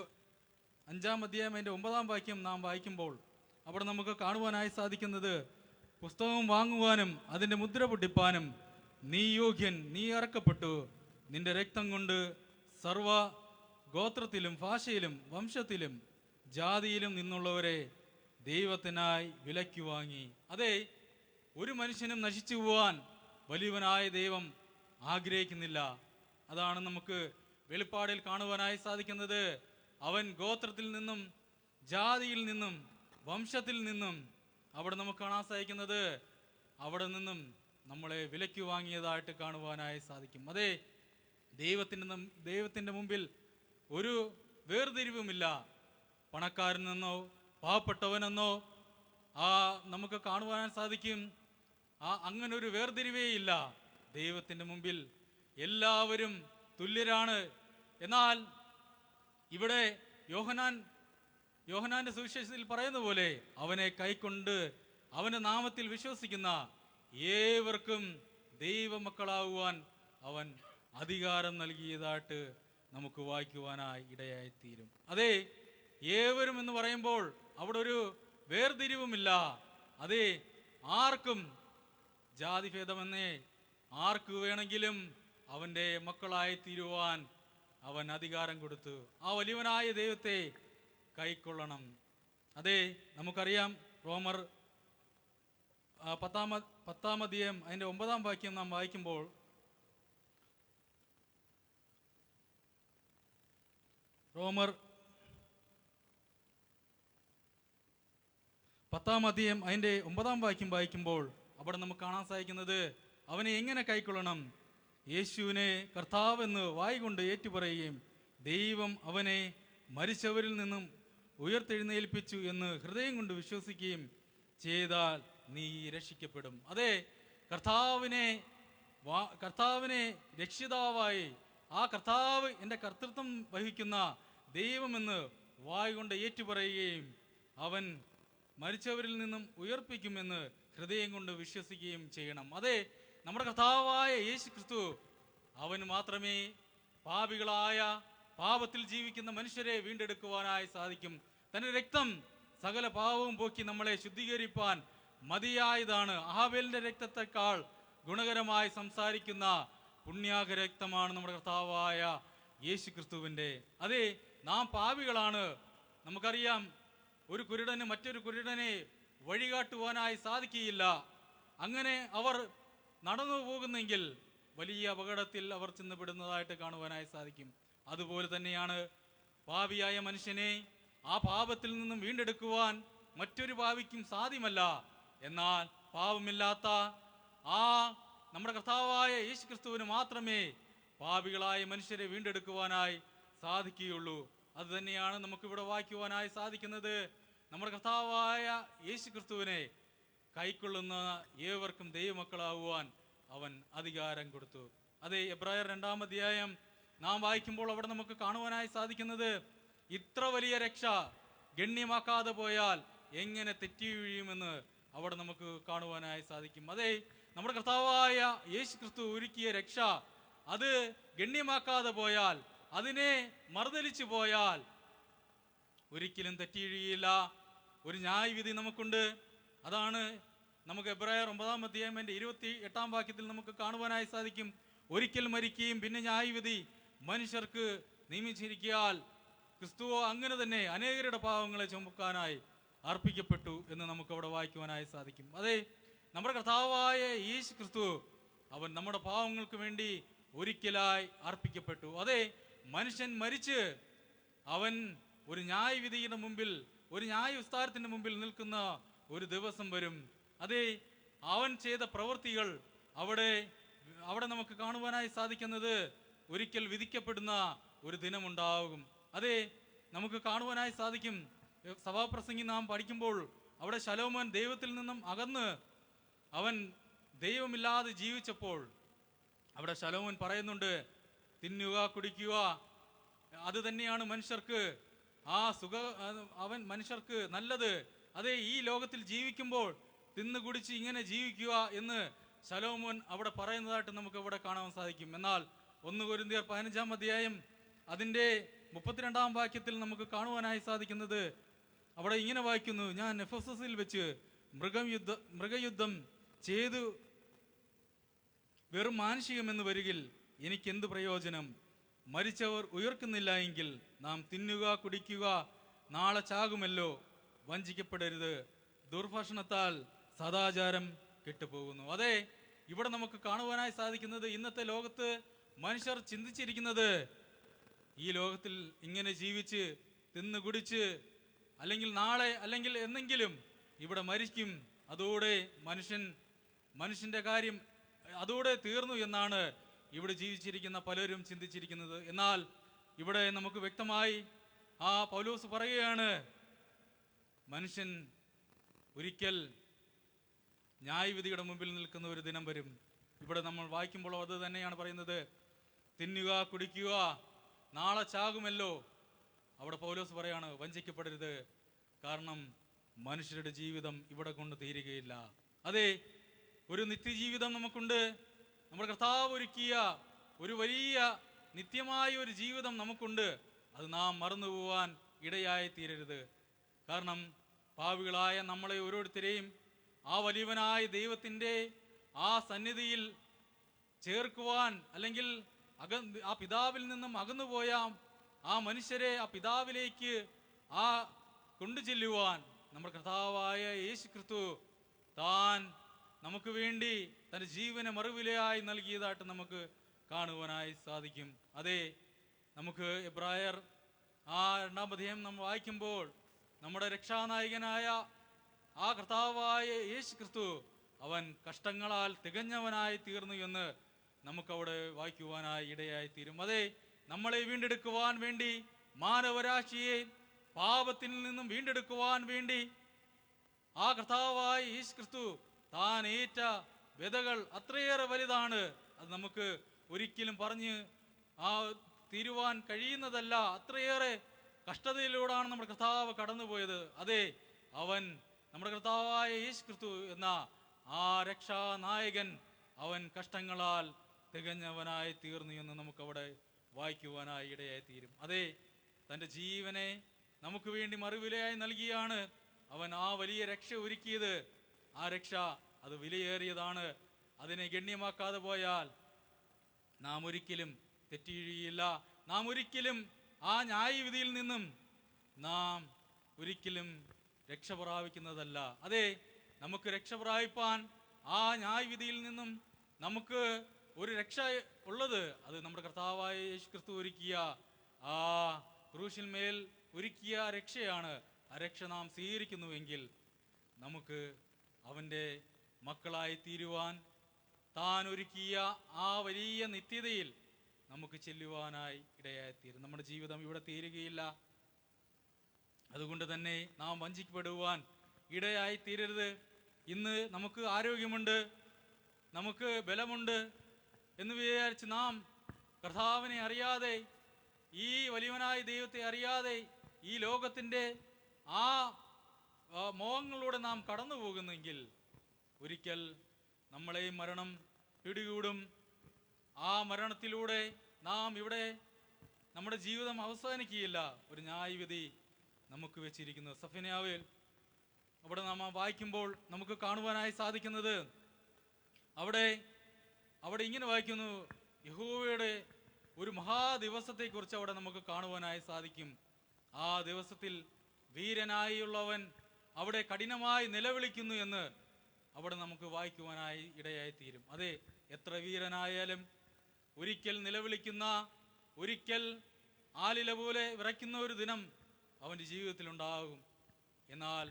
5-ാം അധ്യായം അതിൻ്റെ 9-ാം വാക്യം നാം വായിക്കുമ്പോൾ അവിടെ നമുക്ക് കാണുവാനായി സാധിക്കുന്നത്, പുസ്തകം വാങ്ങുവാനും അതിൻ്റെ മുദ്ര പൊട്ടിപ്പാനും നീ യോഗ്യൻ, നീ ഇറക്കപ്പെട്ടു, നിന്റെ രക്തം കൊണ്ട് സർവ ഗോത്രത്തിലും ഭാഷയിലും വംശത്തിലും ജാതിയിലും നിന്നുള്ളവരെ ദൈവത്തിനായി വിലയ്ക്ക് വാങ്ങി. അതെ, ഒരു മനുഷ്യനും നശിച്ചു പോവാൻ വലിയവനായ ദൈവം ആഗ്രഹിക്കുന്നില്ല. അതാണ് നമുക്ക് വെളിപ്പാടിൽ കാണുവാനായി സാധിക്കുന്നത്. അവൻ ഗോത്രത്തിൽ നിന്നും ജാതിയിൽ നിന്നും വംശത്തിൽ നിന്നും അവിടെ നമുക്ക് കാണാൻ സാധിക്കുന്നത്, അവിടെ നിന്നും നമ്മളെ വിലയ്ക്ക് വാങ്ങിയതായിട്ട് കാണുവാനായി സാധിക്കും. അതെ, ദൈവത്തിൻ്റെ മുമ്പിൽ ഒരു വേർതിരിവുമില്ല. പണക്കാരനെന്നോ പാവപ്പെട്ടവനെന്നോ നമുക്ക് കാണുവാൻ സാധിക്കും. അങ്ങനെ ഒരു വേർതിരിവേ ഇല്ല. ദൈവത്തിൻ്റെ മുമ്പിൽ എല്ലാവരും തുല്യരാണ്. എന്നാൽ ഇവിടെ യോഹന്നാന്റെ സുവിശേഷത്തിൽ പറയുന്ന പോലെ അവനെ കൈക്കൊണ്ട് അവന്റെ നാമത്തിൽ വിശ്വസിക്കുന്ന ഏവർക്കും ദൈവമക്കളാകുവാൻ അവൻ അധികാരം നൽകിയതായിട്ട് നമുക്ക് വായിക്കുവാനായി ഇടയായിത്തീരും. അതെ, ഏവരും എന്ന് പറയുമ്പോൾ അവിടെ ഒരു വേർതിരിവുമില്ല. അതെ, ആർക്കും ജാതിഭേദമെന്നേ ആർക്ക് വേണമെങ്കിലും അവൻ്റെ മക്കളായി തീരുവാൻ അവൻ അധികാരം കൊടുത്തു. ആ വലിയവനായ ദൈവത്തെ കൈക്കൊള്ളണം. അതെ, നമുക്കറിയാം റോമർ 10-ാം അധ്യായം അതിൻ്റെ 9-ാം വാക്യം നാം വായിക്കുമ്പോൾ, റോമർ 10-ാം അധ്യായം അതിൻ്റെ 9-ാം വാക്യം വായിക്കുമ്പോൾ അവിടെ നമുക്ക് കാണാൻ സാധിക്കുന്നത്, അവനെ എങ്ങനെ കൈക്കൊള്ളണം? യേശുവിനെ കർത്താവെന്ന് വായ്കൊണ്ട് ഏറ്റുപറയുകയും ദൈവം അവനെ മരിച്ചവരിൽ നിന്നും ഉയർത്തെഴുന്നേൽപ്പിച്ചു എന്ന് ഹൃദയം കൊണ്ട് വിശ്വസിക്കുകയും ചെയ്താൽ നീ രക്ഷിക്കപ്പെടും. അതെ, കർത്താവിനെ രക്ഷിതാവായി, ആ കർത്താവ് എൻ്റെ കർത്തൃത്വം വഹിക്കുന്ന ദൈവമെന്ന് വായ്കൊണ്ട് ഏറ്റുപറയുകയും അവൻ മരിച്ചവരിൽ നിന്നും ഉയർപ്പിക്കുമെന്ന് ഹൃദയം കൊണ്ട് വിശ്വസിക്കുകയും ചെയ്യണം. അതെ, നമ്മുടെ കർത്താവായ യേശു ക്രിസ്തു അവന് മാത്രമേ പാപികളായ പാപത്തിൽ ജീവിക്കുന്ന മനുഷ്യരെ വീണ്ടെടുക്കുവാനായി സാധിക്കും. തന്റെ രക്തം സകല പാപവും പോക്കി നമ്മളെ ശുദ്ധീകരിപ്പാൻ മതിയായതാണ്. ആബേലിന്റെ രക്തത്തെക്കാൾ ഗുണകരമായി സംസാരിക്കുന്ന പുണ്യാക രക്തമാണ് നമ്മുടെ കർത്താവായ യേശു ക്രിസ്തുവിൻ്റെ. അതെ, നാം പാപികളാണ്. നമുക്കറിയാം, ഒരു കുരുടന് മറ്റൊരു കുരുടനെ വഴികാട്ടുവാനായി സാധിക്കുകയില്ല. അങ്ങനെ അവർ നടന്നു പോകുന്നെങ്കിൽ വലിയ അപകടത്തിൽ അവർ ചെന്നപ്പെടുന്നതായിട്ട് കാണുവാനായി സാധിക്കും. അതുപോലെ തന്നെയാണ് പാപിയായ മനുഷ്യനെ ആ പാപത്തിൽ നിന്നും വീണ്ടെടുക്കുവാൻ മറ്റൊരു പാപിക്കും സാധ്യമല്ല. എന്നാൽ പാപമില്ലാത്ത ആ നമ്മുടെ കർത്താവായ യേശു ക്രിസ്തുവിന് മാത്രമേ പാപികളായ മനുഷ്യരെ വീണ്ടെടുക്കുവാനായി സാധിക്കുകയുള്ളൂ. അത് തന്നെയാണ് നമുക്കിവിടെ വായിക്കുവാനായി സാധിക്കുന്നത്. നമ്മുടെ കർത്താവായ യേശു ക്രിസ്തുവിനെ കൈക്കൊള്ളുന്ന ഏവർക്കും ദൈവമക്കളാവുവാൻ അവൻ അധികാരം കൊടുത്തു. അതെ, എബ്രായർ 2-ാം അധ്യായം നാം വായിക്കുമ്പോൾ അവിടെ നമുക്ക് കാണുവാനായി സാധിക്കുന്നത്, ഇത്ര വലിയ രക്ഷ ഗണ്യമാക്കാതെ പോയാൽ എങ്ങനെ തെറ്റി വീഴുമെന്ന് അവിടെ നമുക്ക് കാണുവാനായി സാധിക്കും. അതെ, നമ്മുടെ കർത്താവായ യേശു ക്രിസ്തു ഒരുക്കിയ രക്ഷ അത് ഗണ്യമാക്കാതെ പോയാൽ, അതിനെ മറുതലിച്ചു പോയാൽ ഒരിക്കലും തെറ്റിയിഴിയില്ല. ഒരു ന്യായവിധി നമുക്കുണ്ട്. അതാണ് നമുക്ക് എബ്രായർ 9-ാം അധ്യായത്തിന്റെ 28-ാം വാക്യത്തിൽ നമുക്ക് കാണുവാനായി സാധിക്കും. ഒരിക്കൽ മരിക്കുകയും പിന്നെ ന്യായവിധി മനുഷ്യർക്ക് നിയമിച്ചിരിക്കയാൽ ക്രിസ്തുവോ അങ്ങനെ തന്നെ അനേകരുടെ പാവങ്ങളെ ചുമക്കാനായി അർപ്പിക്കപ്പെട്ടു എന്ന് നമുക്ക് അവിടെ വായിക്കുവാനായി സാധിക്കും. അതെ, നമ്മുടെ കർത്താവായ യേശു ക്രിസ്തു അവൻ നമ്മുടെ പാവങ്ങൾക്ക് വേണ്ടി ഒരിക്കലായി അർപ്പിക്കപ്പെട്ടു. അതെ, മനുഷ്യൻ മരിച്ച് അവൻ ഒരു ന്യായവിധിയുടെ മുമ്പിൽ, ഒരു ന്യായവിസ്താരത്തിന്റെ മുമ്പിൽ നിൽക്കുന്ന ഒരു ദിവസം വരും. അതെ, അവൻ ചെയ്ത പ്രവൃത്തികൾ അവിടെ നമുക്ക് കാണുവാനായി സാധിക്കുന്നത് ഒരിക്കൽ വിധിക്കപ്പെടുന്ന ഒരു ദിനമുണ്ടാകും. അതെ, നമുക്ക് കാണുവാനായി സാധിക്കും. സഭാപ്രസംഗി നാം പഠിക്കുമ്പോൾ അവിടെ ശലോമോൻ ദൈവത്തിൽ നിന്നും അകന്ന് അവൻ ദൈവമില്ലാതെ ജീവിച്ചപ്പോൾ അവിടെ ശലോമോൻ പറയുന്നുണ്ട്, തിന്നുക കുടിക്കുക അത് തന്നെയാണ് മനുഷ്യർക്ക് മനുഷ്യർക്ക് നല്ലത്. അതെ, ഈ ലോകത്തിൽ ജീവിക്കുമ്പോൾ തിന്നു കുടിച്ച് ഇങ്ങനെ ജീവിക്കുക എന്ന് ശലോമോൻ അവിടെ പറയുന്നതായിട്ട് നമുക്ക് ഇവിടെ കാണാൻ സാധിക്കും. എന്നാൽ 1 കൊരിന്ത്യർ 15-ാം അധ്യായം അതിൻ്റെ 32-ാം വാക്യത്തിൽ നമുക്ക് കാണുവാനായി സാധിക്കുന്നത് അവിടെ ഇങ്ങനെ വായിക്കുന്നു, ഞാൻ എഫെസസിൽ വെച്ച് മൃഗയുദ്ധം ചെയ്തു വെറും മാനുഷികമെന്ന് വരികിൽ എനിക്കെന്ത് പ്രയോജനം? മരിച്ചവർ ഉയർക്കുന്നില്ല എങ്കിൽ നാം തിന്നുക കുടിക്കുക നാളെ ചാകുമല്ലോ. വഞ്ചിക്കപ്പെടരുത്, ദുർഭാഷണത്താൽ സദാചാരം കെട്ടുപോകുന്നു. അതെ, ഇവിടെ നമുക്ക് കാണുവാനായി സാധിക്കുന്നത് ഇന്നത്തെ ലോകത്ത് മനുഷ്യർ ചിന്തിച്ചിരിക്കുന്നത് ഈ ലോകത്തിൽ ഇങ്ങനെ ജീവിച്ച് തിന്നു കുടിച്ച് അല്ലെങ്കിൽ നാളെ അല്ലെങ്കിൽ എന്നെങ്കിലും ഇവിടെ മരിക്കും, അതോടെ മനുഷ്യന്റെ കാര്യം അതോടെ തീർന്നു എന്നാണ് ഇവിടെ ജീവിച്ചിരിക്കുന്ന പലരും ചിന്തിച്ചിരിക്കുന്നത്. എന്നാൽ ഇവിടെ നമുക്ക് വ്യക്തമായി പൗലോസ് പറയുകയാണ്, മനുഷ്യൻ ഒരിക്കൽ ന്യായവിധിയുടെ മുമ്പിൽ നിൽക്കുന്ന ഒരു ദിനം വരും. ഇവിടെ നമ്മൾ വായിക്കുമ്പോൾ അത് തന്നെയാണ് പറയുന്നത്, തിന്നുക കുടിക്കുക നാളെ ചാകുമല്ലോ. അവിടെ പൗലോസ് പറയാണ്, വഞ്ചിക്കപ്പെടരുത്, കാരണം മനുഷ്യരുടെ ജീവിതം ഇവിടെ കൊണ്ട് തീരുകയില്ല. അതെ, ഒരു നിത്യജീവിതം നമുക്കുണ്ട്. നമ്മുടെ കർത്താവ് ഒരുക്കിയ ഒരു വലിയ നിത്യമായ ഒരു ജീവിതം നമുക്കുണ്ട്. അത് നാം മറന്നു പോവാൻ ഇടയായി തീരരുത്. കാരണം പാപികളായ നമ്മളെ ഓരോരുത്തരെയും ആ വലിയവനായ ദൈവത്തിൻ്റെ ആ സന്നിധിയിൽ ചേർക്കുവാൻ, അല്ലെങ്കിൽ ആ പിതാവിൽ നിന്നും അകന്നുപോയ ആ മനുഷ്യരെ ആ പിതാവിലേക്ക് കൊണ്ടു ചെല്ലുവാൻ നമ്മുടെ കർത്താവായ യേശു ക്രിസ്തു താൻ നമുക്ക് വേണ്ടി തൻ്റെ ജീവനെ മറുവിലയായി നൽകിയതായിട്ട് നമുക്ക് കാണുവാനായി സാധിക്കും. അതെ, നമുക്ക് എബ്രായർ 2-ാം അധ്യായം നമ്മൾ വായിക്കുമ്പോൾ നമ്മുടെ രക്ഷാനായകനായ ആ കർത്താവായ യേശു ക്രിസ്തു അവൻ കഷ്ടങ്ങളാൽ തികഞ്ഞവനായി തീർന്നു എന്ന് നമുക്കവിടെ വായിക്കുവാനായി ഇടയായി തീരും. അതെ, നമ്മളെ വീണ്ടെടുക്കുവാൻ വേണ്ടി, മാനവരാശിയെ പാപത്തിൽ നിന്നും വീണ്ടെടുക്കുവാൻ വേണ്ടി ആ കർത്താവായ യേശു ക്രിസ്തു താൻ ഏറ്റ വ്യതകൾ അത്രയേറെ വലുതാണ്. അത് നമുക്ക് ഒരിക്കലും പറഞ്ഞ് തീരുവാൻ കഴിയുന്നതല്ല. അത്രയേറെ കഷ്ടതയിലൂടെയാണ് നമ്മുടെ കർത്താവ് കടന്നുപോയത്. അതെ, അവൻ നമ്മുടെ കർത്താവായ യേശു ക്രിസ്തു എന്ന ആ രക്ഷാനായകൻ അവൻ കഷ്ടങ്ങളാൽ തികഞ്ഞവനായി തീർന്നു എന്ന് നമുക്കവിടെ വായിക്കുവാനായി ഇടയായി തീരും. അതെ, തൻ്റെ ജീവനെ നമുക്ക് വേണ്ടി മറുവിലയായി നൽകിയാണ് അവൻ ആ വലിയ രക്ഷ ഒരുക്കിയത്. ആ രക്ഷ അത് വിലയേറിയതാണ്. അതിനെ ഗണ്യമാക്കാതെ പോയാൽ നാം ഒരിക്കലും തെറ്റിയില്ല. നാം ഒരിക്കലും ആ ന്യായവിധിയിൽ നിന്നും നാം ഒരിക്കലും രക്ഷ പ്രാപിക്കുന്നതല്ല. അതെ, നമുക്ക് രക്ഷ പ്രാപിപ്പാൻ ആ ന്യായവിധിയിൽ നിന്നും നമുക്ക് ഒരു രക്ഷ ഉള്ളത് അത് നമ്മുടെ കർത്താവായ യേശു ക്രിസ്തു ഒരുക്കിയ ആ ക്രൂശിന്മേൽ ഒരുക്കിയ രക്ഷയാണ്. ആ രക്ഷ നാം സ്വീകരിക്കുന്നുവെങ്കിൽ നമുക്ക് അവൻ്റെ മക്കളായി തീരുവാൻ താൻ ഒരുക്കിയ ആ വലിയ നിത്യതയിൽ നമുക്ക് ചെല്ലുവാനായി ഇടയായിത്തീരും. നമ്മുടെ ജീവിതം ഇവിടെ തീരുകയില്ല. അതുകൊണ്ട് തന്നെ നാം വഞ്ചിക്കപ്പെടുവാൻ ഇടയായി തീരരുത്. ഇന്ന് നമുക്ക് ആരോഗ്യമുണ്ട്, നമുക്ക് ബലമുണ്ട് എന്ന് വിചാരിച്ച് നാം കർത്താവിനെ അറിയാതെ, ഈ വലിയവനായ ദൈവത്തെ അറിയാതെ ഈ ലോകത്തിൻ്റെ ആ മോഹങ്ങളിലൂടെ നാം കടന്നു പോകുന്നെങ്കിൽ ഒരിക്കൽ നമ്മളെയും മരണം പിടികൂടും. ആ മരണത്തിലൂടെ നാം ഇവിടെ നമ്മുടെ ജീവിതം അവസാനിക്കുകയില്ല. ഒരു ന്യായവിധി നമുക്ക് വെച്ചിരിക്കുന്നു. സഫന്യാവിൽ അവിടെ നാം വായിക്കുമ്പോൾ നമുക്ക് കാണുവാനായി സാധിക്കുന്നത്, അവിടെ ഇങ്ങനെ വായിക്കുന്നു, യഹോവയുടെ ഒരു മഹാദിവസത്തെക്കുറിച്ച് അവിടെ നമുക്ക് കാണുവാനായി സാധിക്കും. ആ ദിവസത്തിൽ വീരനായുള്ളവൻ അവിടെ കഠിനമായി നിലവിളിക്കുന്നു എന്ന് അവിടെ നമുക്ക് വായിക്കുവാനായി ഇടയായി തീരും. അതെ, എത്ര വീരനായാലും ഒരിക്കൽ നിലവിളിക്കുന്ന, ഒരിക്കൽ ആലില പോലെ വിറയ്ക്കുന്ന ഒരു ദിനം അവൻ്റെ ജീവിതത്തിൽ ഉണ്ടാകും. എന്നാൽ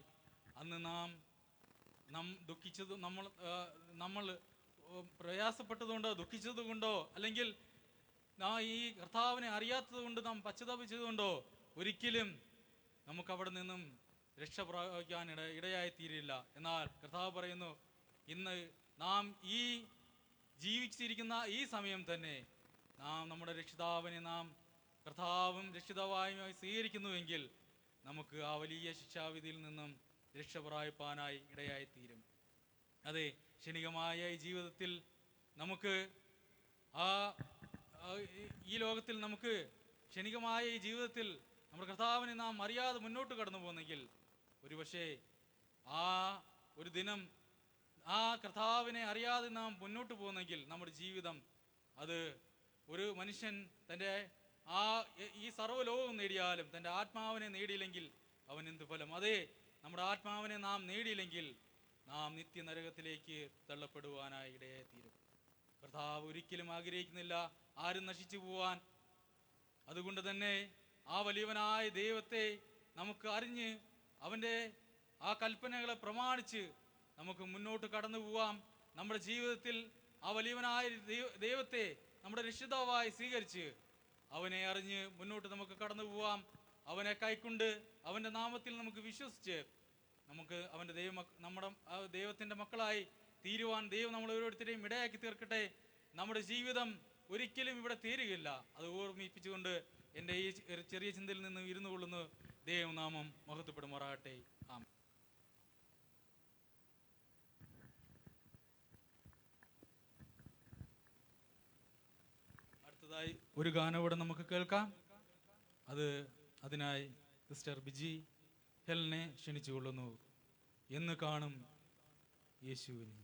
അന്ന് നാം ദുഃഖിച്ചത്, നമ്മൾ പ്രയാസപ്പെട്ടതുകൊണ്ടോ ദുഃഖിച്ചതുകൊണ്ടോ അല്ലെങ്കിൽ ഈ കർത്താവിനെ അറിയാത്തത് കൊണ്ട് നാം പശ്ചാത്തപിച്ചതുകൊണ്ടോ ഒരിക്കലും നമുക്ക് അവിടെ നിന്നും രക്ഷ പ്രാപിക്കാൻ ഇടയായി തീരില്ല. എന്നാൽ കർത്താവ് പറയുന്നു, ഇന്ന് നാം ഈ ജീവിച്ചിരിക്കുന്ന ഈ സമയം തന്നെ നാം നമ്മുടെ രക്ഷിതാവിനെ നാം കർത്താവും രക്ഷിതാവായി സ്വീകരിക്കുന്നുവെങ്കിൽ നമുക്ക് ആ വലിയ ശിക്ഷാവിധിയിൽ നിന്നും രക്ഷ പ്രാപിപ്പാനായി ഇടയായി തീരും. അതെ, ക്ഷണികമായ ഈ ജീവിതത്തിൽ നമുക്ക് ഈ ലോകത്തിൽ നമുക്ക് ക്ഷണികമായ ഈ ജീവിതത്തിൽ നമ്മുടെ കർത്താവിനെ നാം അറിയാതെ മുന്നോട്ട് കടന്നു പോകുന്നെങ്കിൽ ഒരുപക്ഷെ ആ ഒരു ദിനം ആ കർത്താവിനെ അറിയാതെ നാം മുന്നോട്ട് പോകുന്നെങ്കിൽ നമ്മുടെ ജീവിതം അത് ഒരു മനുഷ്യൻ തൻ്റെ ഈ സർവ്വലോകവും നേടിയാലും തൻ്റെ ആത്മാവിനെ നേടിയില്ലെങ്കിൽ അവൻ എന്ത് ഫലം? അതേ, നമ്മുടെ ആത്മാവിനെ നാം നേടിയില്ലെങ്കിൽ നാം നിത്യനരകത്തിലേക്ക് തള്ളപ്പെടുവാനായി ഇടയായി തീരും. കർത്താവ് ഒരിക്കലും ആഗ്രഹിക്കുന്നില്ല ആരും നശിച്ചു പോവാൻ. അതുകൊണ്ട് തന്നെ ആ വലിയവനായ ദൈവത്തെ നമുക്ക് അറിഞ്ഞ് അവൻ്റെ ആ കൽപ്പനകളെ പ്രമാണിച്ച് നമുക്ക് മുന്നോട്ട് കടന്നു പോവാം. നമ്മുടെ ജീവിതത്തിൽ ആ വലിയവനായ ദൈവത്തെ നമ്മുടെ രക്ഷിതാവായി സ്വീകരിച്ച് അവനെ അറിഞ്ഞ് മുന്നോട്ട് നമുക്ക് കടന്നു പോവാം. അവനെ കൈക്കൊണ്ട് അവൻ്റെ നാമത്തിൽ നമുക്ക് വിശ്വസിച്ച് നമുക്ക് അവൻ്റെ നമ്മുടെ ദൈവത്തിൻ്റെ മക്കളായി തീരുവാൻ ദൈവം നമ്മൾ ഓരോരുത്തരെയും ഇടയാക്കി തീർക്കട്ടെ. നമ്മുടെ ജീവിതം ഒരിക്കലും ഇവിടെ തീരുകയില്ല. അത് ഓർമ്മിപ്പിച്ചുകൊണ്ട് എൻ്റെ ഈ ചെറിയ ചിന്തയിൽ നിന്ന് ഇരുന്നു കൊള്ളുന്നു. ദൈവനാമം മഹത്വപ്പെടുമാറാകട്ടെ. ആമേൻ. അടുത്തതായി ഒരു ഗാനം ഇവിടെ നമുക്ക് കേൾക്കാം. അതിനായി സിസ്റ്റർ ബിജി ഹെലിനെ ക്ഷണിച്ചുകൊള്ളുന്നു. എന്ന് കാണും യേശുവിനെ.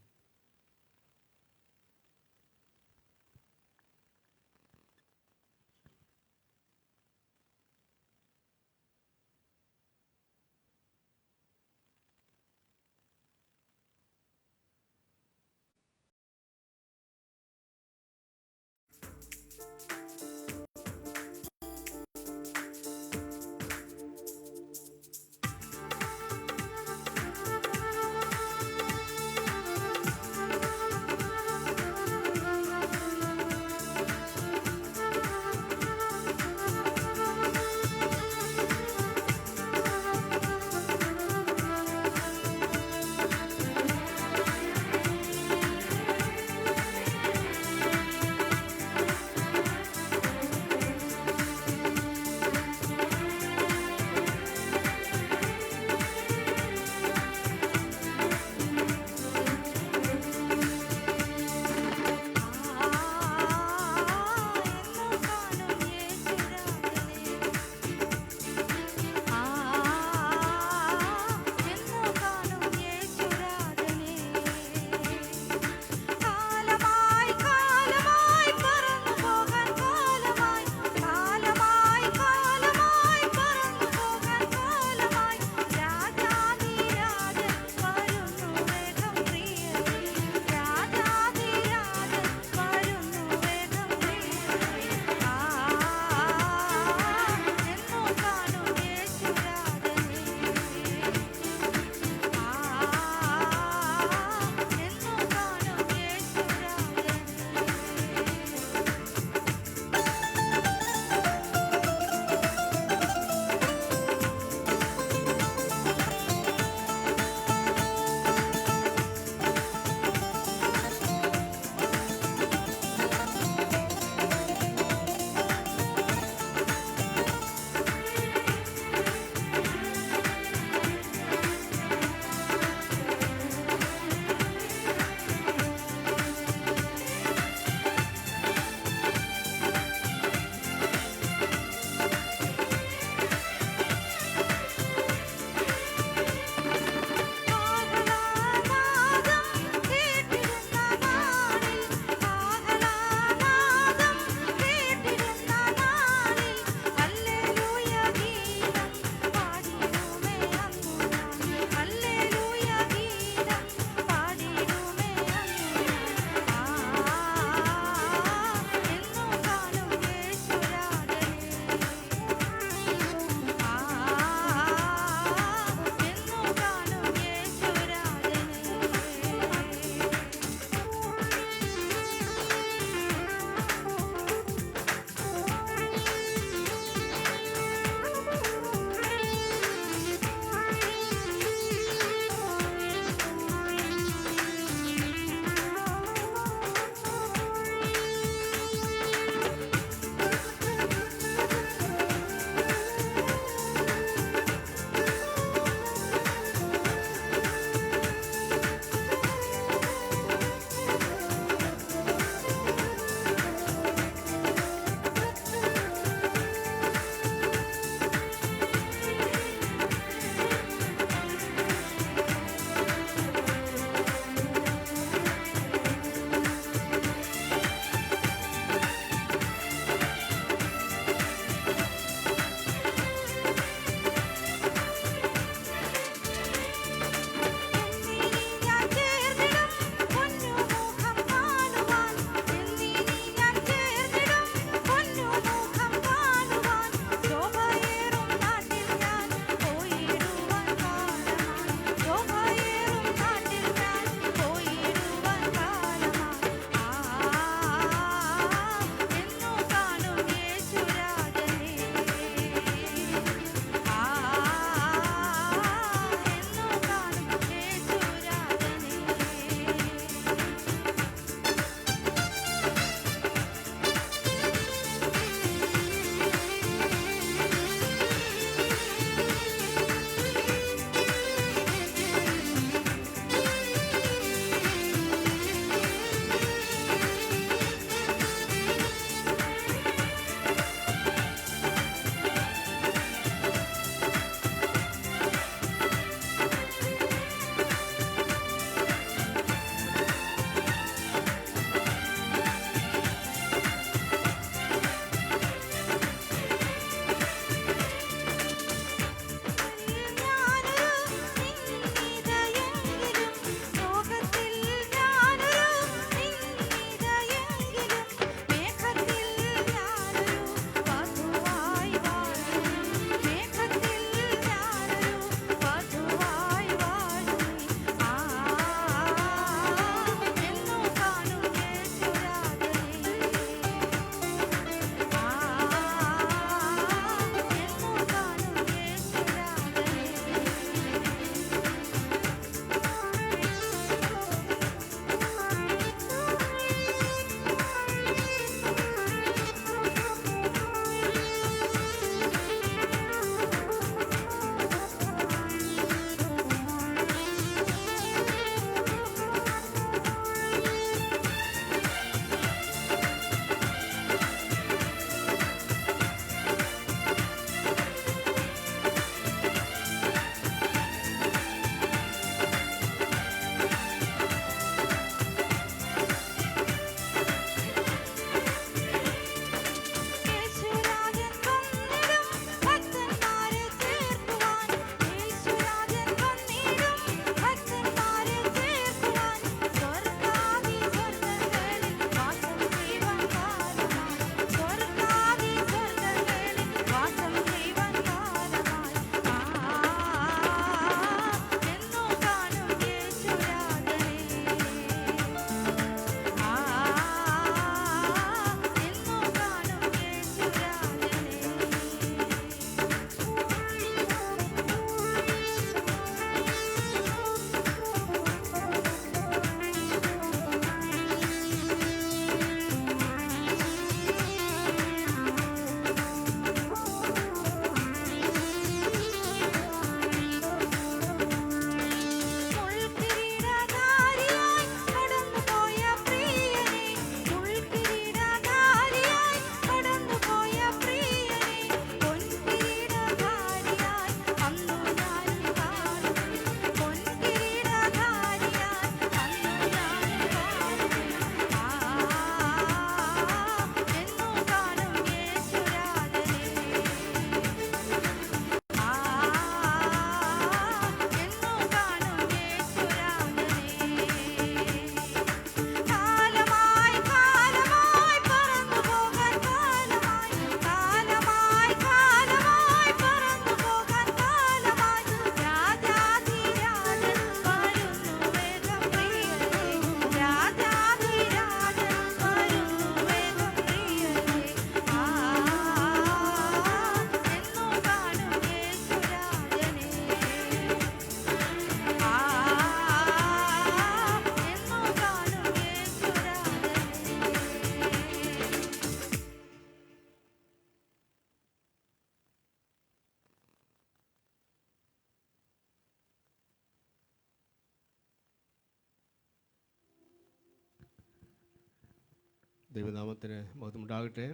ദൈവനാമത്തിന് മഹത്വമുണ്ടാകട്ടെ.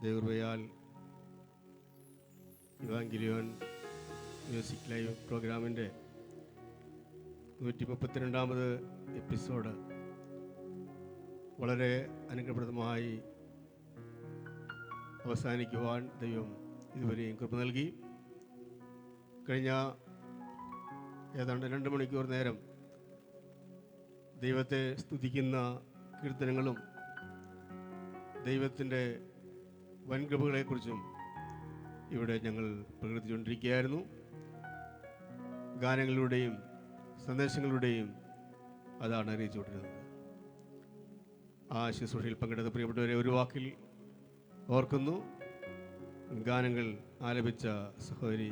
ദൈവകൃപയാൽ ഇവാഞ്ചലിയോൻ മ്യൂസിക് ലൈവ് പ്രോഗ്രാമിൻ്റെ 132ാമത് എപ്പിസോഡ് വളരെ അനുഗ്രഹപ്രദമായി അവസാനിക്കുവാൻ ദൈവം ഇതുവരെയും കൃപ നൽകി. കഴിഞ്ഞ ഏതാണ്ട് 2 മണിക്കൂർ നേരം ദൈവത്തെ സ്തുതിക്കുന്ന കീർത്തനങ്ങളും ദൈവത്തിൻ്റെ വൻകൃപകളെക്കുറിച്ചും ഇവിടെ ഞങ്ങൾ പ്രകടിപ്പിച്ചുകൊണ്ടിരിക്കുകയായിരുന്നു. ഗാനങ്ങളിലൂടെയും സന്ദേശങ്ങളിലൂടെയും അതാണ് അറിയിച്ചുകൊണ്ടിരുന്നത്. ആ ശുശ്രൂഷയിൽ പങ്കെടുത്ത പ്രിയപ്പെട്ടവരെ ഒരു വാക്കിൽ ഓർക്കുന്നു. ഗാനങ്ങൾ ആലപിച്ച സഹോദരി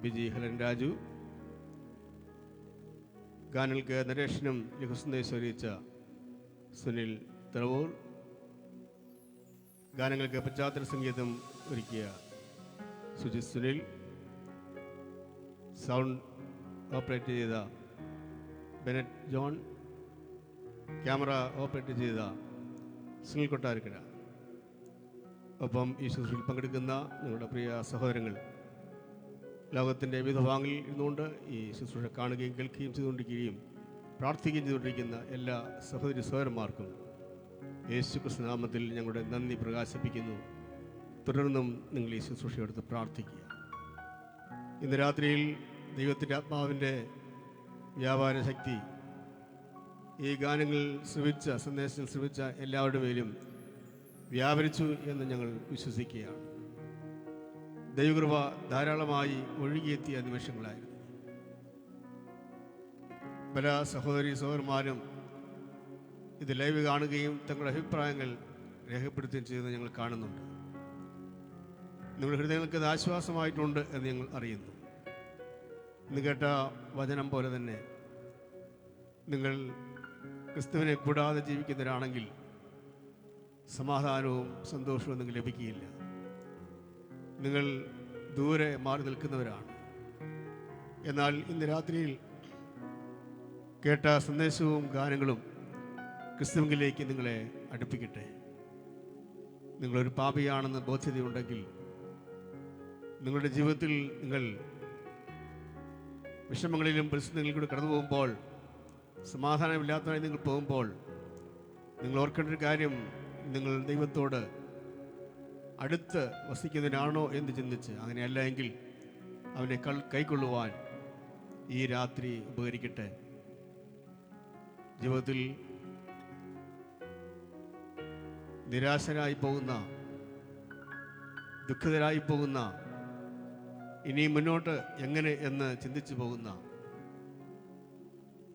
ബിജി ഹെലൻ രാജു, ഗാനങ്ങൾക്ക് നരേഷനും ലഘുസന്ദേശം അറിയിച്ച സുനിൽ തറവൂർ, ഗാനങ്ങൾക്ക് പശ്ചാത്തല സംഗീതം ഒരുക്കിയ സുജിത് സുനിൽ, സൗണ്ട് ഓപ്പറേറ്റ് ചെയ്ത ബെനറ്റ് ജോൺ, ക്യാമറ ഓപ്പറേറ്റ് ചെയ്ത സുനിൽ കൊട്ടാരക്കര, ഒപ്പം ഈ ശുശ്രൂഷയിൽ പങ്കെടുക്കുന്ന നിങ്ങളുടെ പ്രിയ സഹോദരങ്ങൾ, ലോകത്തിൻ്റെ വിവിധ ഭാഗങ്ങളിൽ ഇരുന്നുകൊണ്ട് ഈ ശുശ്രൂഷ കാണുകയും കേൾക്കുകയും ചെയ്തുകൊണ്ടിരിക്കുകയും പ്രാർത്ഥിക്കുകയും ചെയ്തുകൊണ്ടിരിക്കുന്ന എല്ലാ സഹോദരി സഹോദരന്മാർക്കും യേശുക്രിസ്തു നാമത്തിൽ ഞങ്ങളുടെ നന്ദി പ്രകാശിപ്പിക്കുന്നു. തുടർന്നും നിങ്ങൾ ഈ ശുശ്രൂഷയെടുത്ത് പ്രാർത്ഥിക്കുക. ഇന്ന് രാത്രിയിൽ ദൈവത്തിൻ്റെ ആത്മാവിൻ്റെ വ്യാപാര ശക്തി ഈ ഗാനങ്ങൾ ശ്രവിച്ച, സന്ദേശങ്ങൾ ശ്രവിച്ച എല്ലാവരുടെ മേലും വ്യാപരിച്ചു എന്ന് ഞങ്ങൾ വിശ്വസിക്കുകയാണ്. ദൈവകൃപ ധാരാളമായി ഒഴുകിയെത്തിയ നിമിഷങ്ങളായിരുന്നു. പല സഹോദരി സഹോദരന്മാരും ഇത് ലൈവ് കാണുകയും തങ്ങളുടെ അഭിപ്രായങ്ങൾ രേഖപ്പെടുത്തുകയും ചെയ്യുന്നത് ഞങ്ങൾ കാണുന്നുണ്ട്. നിങ്ങളുടെ ഹൃദയങ്ങൾക്ക് ഇത് ആശ്വാസമായിട്ടുണ്ട് എന്ന് ഞങ്ങൾ അറിയുന്നു. ഇന്ന് കേട്ട വചനം പോലെ തന്നെ നിങ്ങൾ ക്രിസ്തുവിനെ കൂടാതെ ജീവിക്കുന്നവരാണെങ്കിൽ സമാധാനവും സന്തോഷവും നിങ്ങൾക്ക് ലഭിക്കുകയില്ല. നിങ്ങൾ ദൂരെ മാറി നിൽക്കുന്നവരാണ്. എന്നാൽ ഇന്ന് രാത്രിയിൽ കേട്ട സന്ദേശവും ഗാനങ്ങളും ക്രിസ്തുവിലേക്ക് നിങ്ങളെ അടുപ്പിക്കട്ടെ. നിങ്ങളൊരു പാപിയാണെന്ന് ബോധ്യതയുണ്ടെങ്കിൽ, നിങ്ങളുടെ ജീവിതത്തിൽ നിങ്ങൾ വിഷമങ്ങളിലും പരിസ്ഥിതികളിൽ കൂടി കടന്നു പോകുമ്പോൾ, സമാധാനമില്ലാത്തതായി നിങ്ങൾ പോകുമ്പോൾ, നിങ്ങൾ ഓർക്കേണ്ട ഒരു കാര്യം, നിങ്ങൾ ദൈവത്തോട് അടുത്ത് വസിക്കുന്നതിനാണോ എന്ന് ചിന്തിച്ച്, അങ്ങനെയല്ല എങ്കിൽ അവനെ കൈക്കൊള്ളുവാൻ ഈ രാത്രി ഉപകരിക്കട്ടെ. ജീവിതത്തിൽ നിരാശരായി പോകുന്ന, ദുഃഖിതരായി പോകുന്ന, ഇനി മുന്നോട്ട് എങ്ങനെ എന്ന് ചിന്തിച്ചു പോകുന്ന,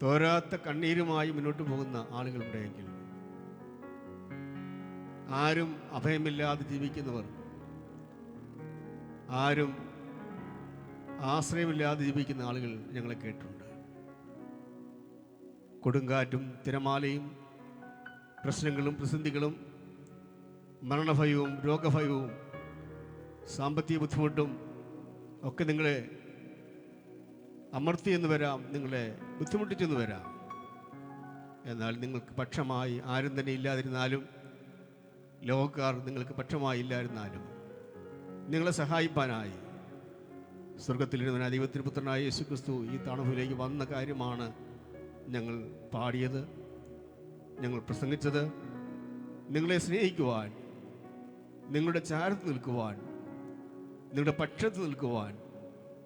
തോരാത്ത കണ്ണീരുമായി മുന്നോട്ട് പോകുന്ന ആളുകളുണ്ടെങ്കിൽ, ആരും അഭയമില്ലാതെ ജീവിക്കുന്നവർ, ആരും ആശ്രയമില്ലാതെ ജീവിക്കുന്ന ആളുകൾ ഞങ്ങളെ കേട്ടിട്ടുണ്ട്. കൊടുങ്കാറ്റും തിരമാലയും പ്രശ്നങ്ങളും പ്രതിസന്ധികളും മരണഭയവും രോഗഭയവും സാമ്പത്തിക ബുദ്ധിമുട്ടും ഒക്കെ നിങ്ങളെ അമർത്തിയെന്ന് വരാം, നിങ്ങളെ ബുദ്ധിമുട്ടിച്ചെന്ന് വരാം. എന്നാൽ നിങ്ങൾക്ക് പക്ഷമായി ആരും തന്നെ ഇല്ലാതിരുന്നാലും, ലോകക്കാർ നിങ്ങൾക്ക് പക്ഷമായി ഇല്ലായിരുന്നാലും, നിങ്ങളെ സഹായിപ്പാനായി സ്വർഗത്തിലിരുന്ന ദൈവത്തിന് പുത്രനായ യേശുക്രിസ്തു ഈ തണുവിലേക്ക് വന്ന കാര്യമാണ് ഞങ്ങൾ പാടിയത്, ഞങ്ങൾ പ്രസംഗിച്ചത്. നിങ്ങളെ സ്നേഹിക്കുവാൻ, നിങ്ങളുടെ ചാരത്ത് നിൽക്കുവാൻ, നിങ്ങളുടെ പക്ഷത്ത് നിൽക്കുവാൻ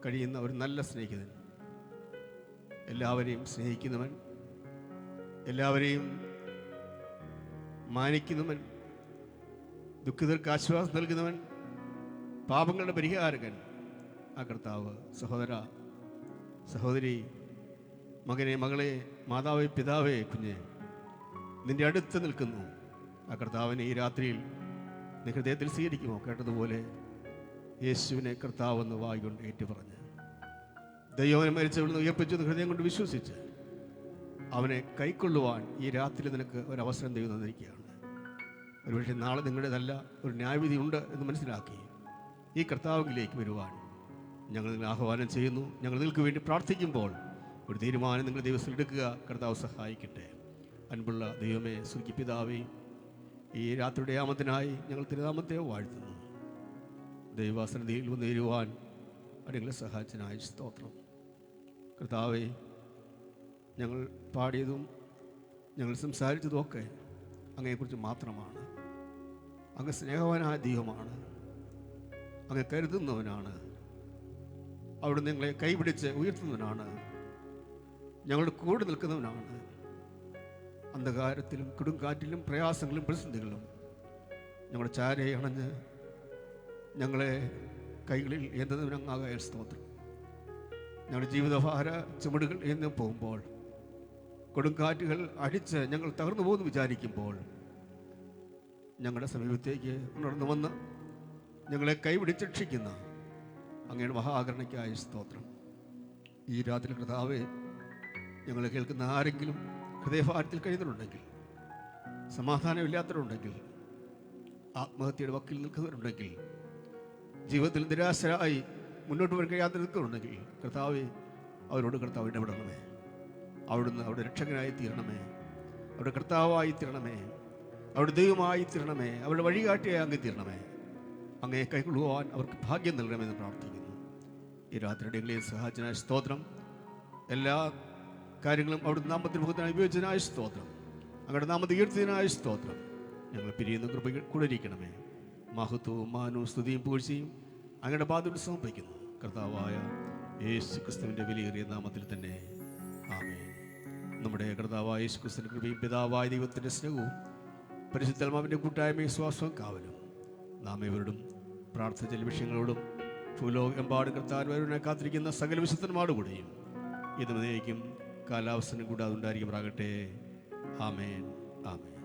കഴിയുന്ന ഒരു നല്ല സ്നേഹിതൻ, എല്ലാവരെയും സ്നേഹിക്കുന്നവൻ, എല്ലാവരെയും മാനിക്കുന്നവൻ, ദുഃഖിതർക്ക് ആശ്വാസം നൽകുന്നവൻ, പാപങ്ങളുടെ പരിഹാരകൻ ആ കർത്താവ്. സഹോദര, സഹോദരി, മകനെ, മകളെ, മാതാവേ, പിതാവേ, കുഞ്ഞെ, നിന്റെ അടുത്ത് നിൽക്കുന്നു ആ കർത്താവിനെ ഈ രാത്രിയിൽ നീ ഹൃദയത്തിൽ സ്വീകരിക്കുമോ? കേട്ടതുപോലെ യേശുവിനെ കർത്താവെന്ന് വായിക്കൊണ്ട് ഏറ്റുപറഞ്ഞ്, ദൈവനെ മരിച്ചവിടുന്ന് ഉയർപ്പിച്ചെന്ന് ഹൃദയം കൊണ്ട് വിശ്വസിച്ച് അവനെ കൈക്കൊള്ളുവാൻ ഈ രാത്രി നിനക്ക് ഒരവസരം ദൈവം തന്നിരിക്കുകയാണ്. ഒരുപക്ഷെ നാളെ നിങ്ങളുടേതല്ല, ഒരു ന്യായവിധി ഉണ്ട് എന്ന് മനസ്സിലാക്കി ഈ കർത്താവിലേക്ക് വരുവാൻ ഞങ്ങൾ നിങ്ങളെ ആഹ്വാനം ചെയ്യുന്നു. ഞങ്ങൾ നിങ്ങൾക്ക് വേണ്ടി പ്രാർത്ഥിക്കുമ്പോൾ ഒരു തീരുമാനം നിങ്ങൾ ദിവസം എടുക്കുക. കർത്താവ് സഹായിക്കട്ടെ. അൻപുള്ള ദൈവമേ, സ്വർഗീയ പിതാവേ, ഈ രാത്രിയുടെ യാമത്തിനായി ഞങ്ങൾ തിരുനാമത്തെ വാഴ്ത്തുന്നു. ദൈവാസന്നിധിയിൽ വന്നേരുവാൻ അടികളെ സഹായിച്ചതിനായി സ്തോത്രം. കർത്താവേ, ഞങ്ങൾ പാടിയതും ഞങ്ങൾ സംസാരിച്ചതുമൊക്കെ അങ്ങയെക്കുറിച്ച് മാത്രമാണ്. അങ്ങ് സ്നേഹവാനായ ദൈവമാണ്, അങ്ങ് കരുതുന്നവനാണ്, അവിടെ നിങ്ങളെ കൈപിടിച്ച് ഉയർത്തുന്നവനാണ്, ഞങ്ങളുടെ കൂടെ നിൽക്കുന്നവനാണ്. അന്ധകാരത്തിലും കൊടുങ്കാറ്റിലും പ്രയാസങ്ങളിലും പ്രതിസന്ധികളിലും ഞങ്ങളുടെ ചാരയെ അണഞ്ഞ് ഞങ്ങളെ കൈകളിൽ എന്തുന്നവനങ്ങാകായ സ്തോത്രം. ഞങ്ങളുടെ ജീവിതഭാര ചുമടുകൾ എന്ന് പോകുമ്പോൾ, കൊടുങ്കാറ്റുകൾ അടിച്ച് ഞങ്ങൾ തകർന്നു പോകുന്നു വിചാരിക്കുമ്പോൾ, ഞങ്ങളുടെ സമീപത്തേക്ക് ഉണർന്നു വന്ന് ഞങ്ങളെ കൈപിടിച്ച് രക്ഷിക്കുന്ന അങ്ങയുടെ മഹാകരുണയ്ക്കായ സ്തോത്രം. ഈ രാത്രി കർത്താവേ, ഞങ്ങൾ കേൾക്കുന്ന ആരെങ്കിലും ഹൃദയഭാരത്തിൽ കഴിയുന്നവരുണ്ടെങ്കിൽ, സമാധാനമില്ലാത്തവരുണ്ടെങ്കിൽ, ആത്മഹത്യയുടെ വക്കിൽ നിൽക്കുന്നവരുണ്ടെങ്കിൽ, ജീവിതത്തിൽ നിരാശരായി മുന്നോട്ട് വരാൻ കഴിയാതെ നിൽക്കുന്നുണ്ടെങ്കിൽ, കർത്താവേ, അവരോട് കർത്താവ് ഇടപെടണമേ. അവിടുന്ന് അവിടെ രക്ഷകനായി തീരണമേ, അവിടെ കർത്താവായി തീരണമേ, അവിടെ ദൈവമായി തീരണമേ, അവരുടെ വഴികാട്ടിയായി അങ്ങ് തീരണമേ. അങ്ങയെ കൈക്കൊള്ളുവാൻ അവർക്ക് ഭാഗ്യം നൽകണമെന്ന് പ്രാർത്ഥിക്കുന്നു. ഈ രാത്രിയുടെ എങ്ങളെ സഹായിച്ചതിനായ സ്തോത്രം. എല്ലാ കാര്യങ്ങളും അവിടുത്തെ നാമത്തിന് മുഖത്തിനായി ഉപയോഗിച്ചതിനായ സ്തോത്രം. അങ്ങയുടെ നാമത്തെ ഉയർത്തിയതിനായ സ്തോത്രം. ഞങ്ങൾ പിരിയുന്ന കൃപ കൂടെ ഇരിക്കണമേ. മഹത്വവും മാനവും സ്തുതിയും പൂഴ്ചയും അങ്ങയുടെ പാദത്തിൽ സമർപ്പിക്കുന്നു. കർത്താവായ യേശു ക്രിസ്തുവിൻ്റെ വിലയേറിയ നാമത്തിൽ തന്നെ ആമേൻ. നമ്മുടെ കർത്താവായ യേശു ക്രിസ്തുവിൻ്റെ കൃപയും പിതാവായ ദൈവത്തിൻ്റെ സ്നേഹവും പരിശുദ്ധാത്മാവിൻ്റെ കൂട്ടായ്മയും വിശ്വാസവും കാവലും നാം ഇവരോടും പ്രാർത്ഥിച്ച വിഷയങ്ങളോടും ഭൂലോകമെമ്പാടും കർത്താവിനെ കാത്തിരിക്കുന്ന സകല വിശുദ്ധന്മാരോടുകൂടിയും ഇതുമതേക്കും കാലാവസ്ഥനും കൂടാതെ ഉണ്ടായിരിക്കുമാറാകട്ടെ. ആമേൻ, ആമേൻ.